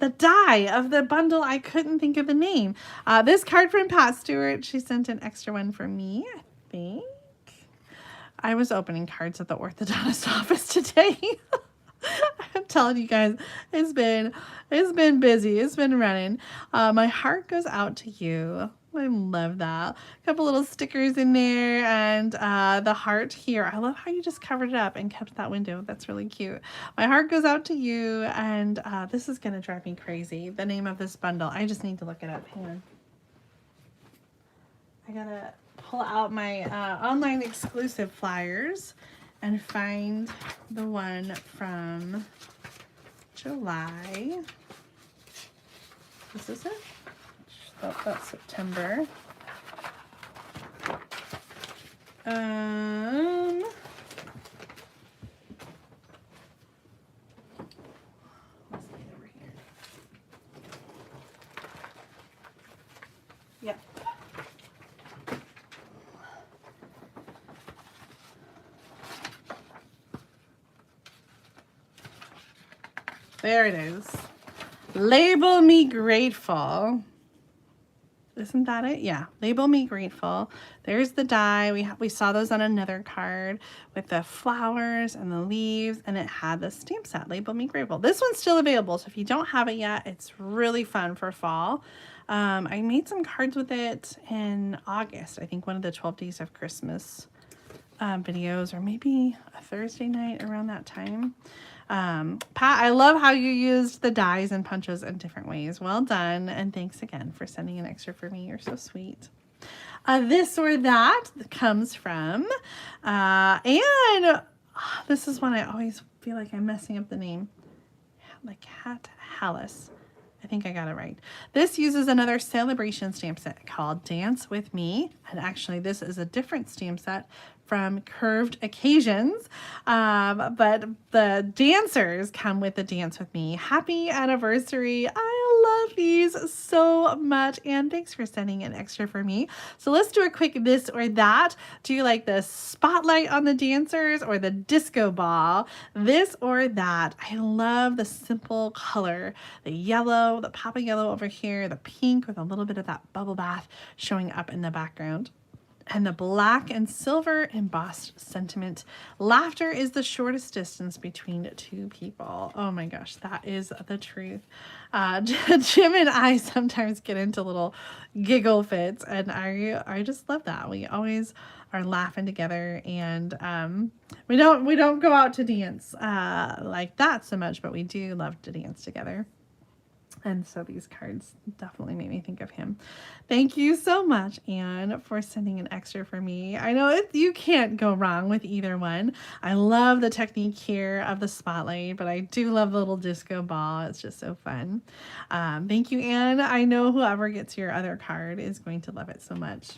the die of the bundle. I couldn't think of the name. This card from Pat Stewart. She sent an extra one for me, I think. I was opening cards at the orthodontist office today. I'm telling you guys, it's been busy. It's been running. My heart goes out to you. I love that. A couple little stickers in there and the heart here. I love how you just covered it up and kept that window. That's really cute. My heart goes out to you, and this is going to drive me crazy. The name of this bundle. I just need to look it up. Hang on. I got to pull out my online exclusive flyers and find the one from July. This is it? Oh, that's September. Let's see over here. Yep. There it is. Label Me Grateful. Isn't that it? Yeah. Label Me Grateful. There's the die. We saw those on another card with the flowers and the leaves, and it had the stamp set, Label Me Grateful. This one's still available, so if you don't have it yet, it's really fun for fall. I made some cards with it in August. I think one of the 12 Days of Christmas videos, or maybe a Thursday night around that time. Pat, I love how you used the dies and punches in different ways. Well done, and thanks again for sending an extra for me. You're so sweet. This or That comes from, and this is one I always feel like I'm messing up the name. Like Cat Hallis. I think I got it right. This uses another celebration stamp set called Dance With Me. And actually, this is a different stamp set from Curved Occasions. But the dancers come with the Dance With Me. Happy anniversary. I love these so much. And thanks for sending an extra for me. So let's do a quick this or that. Do you like the spotlight on the dancers or the disco ball? This or that. I love the simple color. The yellow, the pop of yellow over here, the pink with a little bit of that bubble bath showing up in the background. And the black and silver embossed sentiment. Laughter is the shortest distance between two people. Oh my gosh, that is the truth. Jim and I sometimes get into little giggle fits, and I just love that. We always are laughing together, and we don't go out to dance like that so much, but we do love to dance together. And so these cards definitely made me think of him. Thank you so much, Anne, for sending an extra for me. I know you can't go wrong with either one. I love the technique here of the spotlight, but I do love the little disco ball. It's just so fun. Thank you, Anne. I know whoever gets your other card is going to love it so much.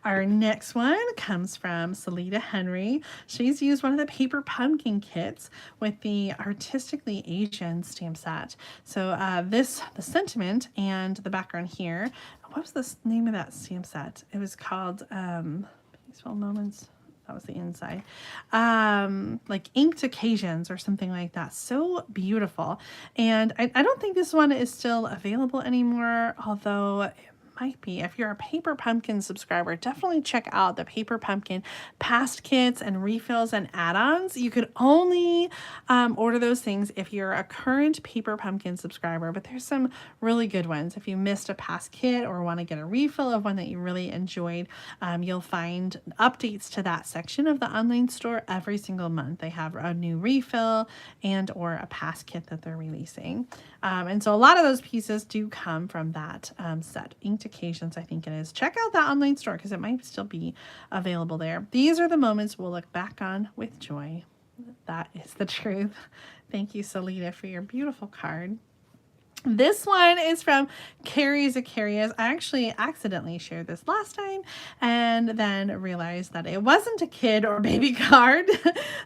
Our next one comes from Salida Henry. She's used one of the paper pumpkin kits with the Artistically Asian stamp set. So the sentiment and the background here. What was the name of that stamp set? It was called Peaceful Moments. That was the inside. Like Inked Occasions or something like that. So beautiful. And I don't think this one is still available anymore, although might be. If you're a Paper Pumpkin subscriber, definitely check out the Paper Pumpkin past kits and refills and add-ons. You could only order those things if you're a current Paper Pumpkin subscriber, but there's some really good ones. If you missed a past kit or want to get a refill of one that you really enjoyed, you'll find updates to that section of the online store every single month. They have a new refill and or a past kit that they're releasing. And so a lot of those pieces do come from that set. Inked Occasions, I think it is. Check out that online store because it might still be available there. These are the moments we'll look back on with joy. That is the truth. Thank you, Salida, for your beautiful card. This one is from Carrie Zacharias. I actually accidentally shared this last time and then realized that it wasn't a kid or baby card.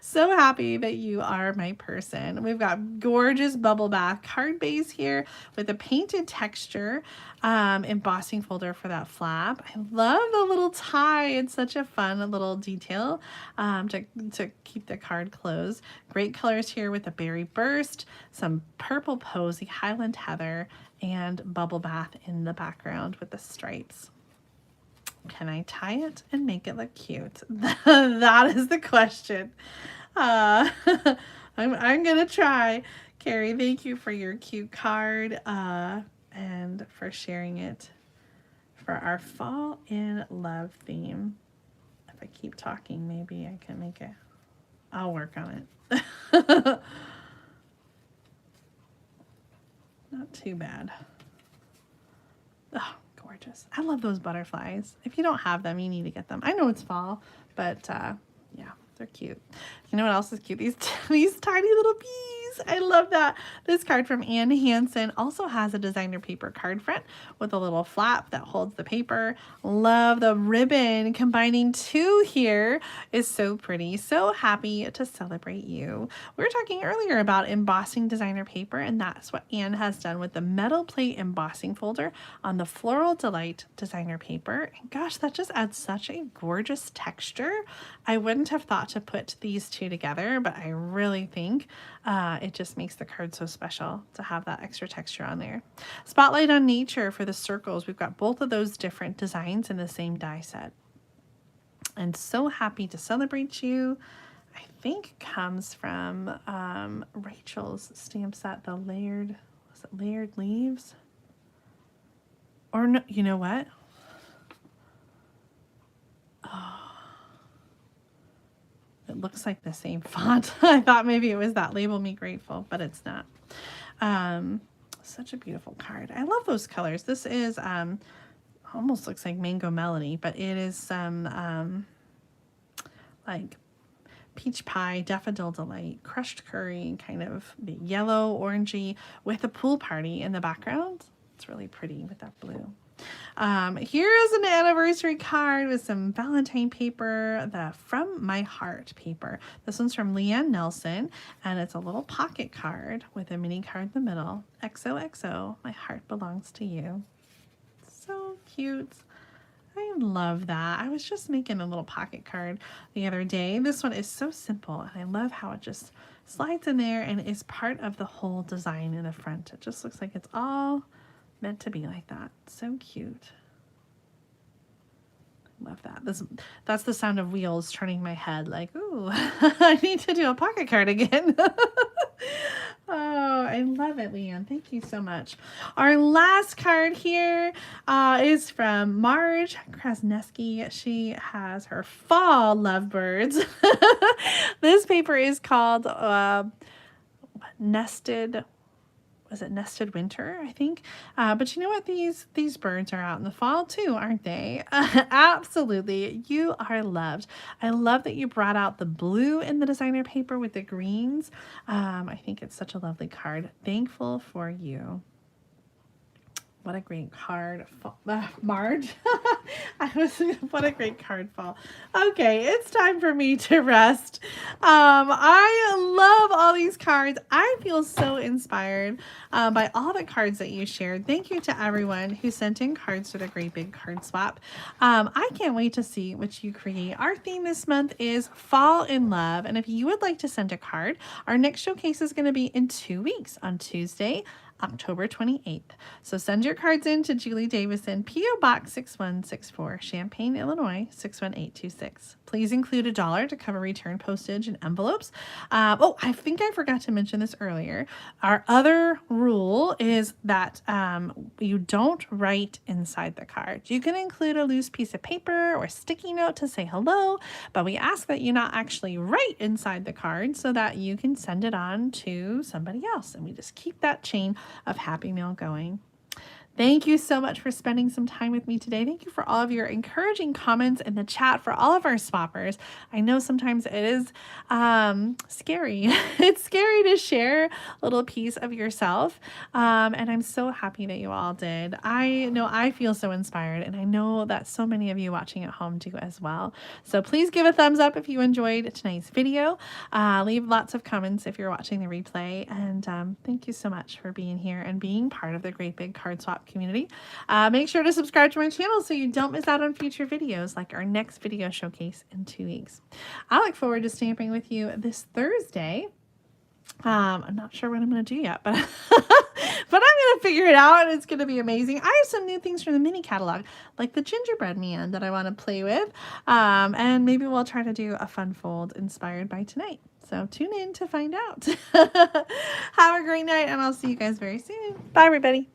So happy that you are my person. We've got gorgeous bubble bath card base here with a painted texture embossing folder for that flap. I love the little tie. It's such a fun little detail to keep the card closed. Great colors here with a berry burst, some purple posy, Highland heather, and bubble bath in the background with the stripes. Can I tie it and make it look cute? That is the question. I'm gonna try. Carrie, thank you for your cute card and for sharing it for our Fall in Love theme. If I keep talking, maybe I can make it. I'll work on it. Not too bad. Oh, gorgeous. I love those butterflies. If you don't have them, you need to get them. I know it's fall, but yeah, they're cute. You know what else is cute? These tiny little bees. I love that. This card from Ann Hansen also has a designer paper card front with a little flap that holds the paper. Love the ribbon. Combining two here is so pretty. So happy to celebrate you. We were talking earlier about embossing designer paper, and that's what Ann has done with the metal plate embossing folder on the Floral Delight designer paper. And gosh, that just adds such a gorgeous texture. I wouldn't have thought to put these two together, but I really think it just makes the card so special to have that extra texture on there. Spotlight on Nature for the circles. We've got both of those different designs in the same die set. And so happy to celebrate you. I think comes from Rachel's stamp set, the layered, was it layered leaves? Or no, you know what? Oh. It looks like the same font. I thought maybe it was that Label Me Grateful, but it's not. Such a beautiful card. I love those colors. This is almost looks like Mango Melody, but it is some like peach pie, daffodil delight, crushed curry, kind of yellow, orangey with a pool party in the background. It's really pretty with that blue. Here is an anniversary card with some Valentine paper, the From My Heart paper. This one's from Leanne Nelson, and it's a little pocket card with a mini card in the middle. XOXO, my heart belongs to you. So cute. I love that. I was just making a little pocket card the other day. This one is so simple, and I love how it just slides in there and is part of the whole design in the front. It just looks like it's all meant to be like that. So cute. Love that. That's the sound of wheels turning my head like, ooh, I need to do a pocket card again. Oh, I love it, Leanne. Thank you so much. Our last card here is from Marge Krasneski. She has her fall lovebirds. This paper is called Nested Winter, I think. But you know what? These birds are out in the fall too, aren't they? Absolutely. You are loved. I love that you brought out the blue in the designer paper with the greens. I think it's such a lovely card. Thankful for you. What a great card, Marge. What a great card fall. Okay, it's time for me to rest. I love all these cards. I feel so inspired by all the cards that you shared. Thank you to everyone who sent in cards for the Great Big Card Swap. I can't wait to see what you create. Our theme this month is Fall in Love. And if you would like to send a card, our next showcase is going to be in 2 weeks on Tuesday, October 28th. So send your cards in to Julie Davison, P.O. Box 6164, Champaign, Illinois 61826. Please include $1 to cover return postage and envelopes. Oh, I think I forgot to mention this earlier. Our other rule is that you don't write inside the card. You can include a loose piece of paper or sticky note to say hello, but we ask that you not actually write inside the card so that you can send it on to somebody else. And we just keep that chain of happy mail going. Thank you so much for spending some time with me today. Thank you for all of your encouraging comments in the chat for all of our swappers. I know sometimes it is scary. It's scary to share a little piece of yourself. And I'm so happy that you all did. I know I feel so inspired, and I know that so many of you watching at home do as well. So please give a thumbs up if you enjoyed tonight's video. Leave lots of comments if you're watching the replay. And thank you so much for being here and being part of the Great Big Card Swap community. Make sure to subscribe to my channel so you don't miss out on future videos like our next video showcase in 2 weeks. I look forward to stamping with you this Thursday. I'm not sure what I'm going to do yet, but but I'm going to figure it out, and it's going to be amazing. I have some new things from the mini catalog, like the gingerbread man that I want to play with, and maybe we'll try to do a fun fold inspired by tonight. So tune in to find out. Have a great night, and I'll see you guys very soon. Bye, everybody.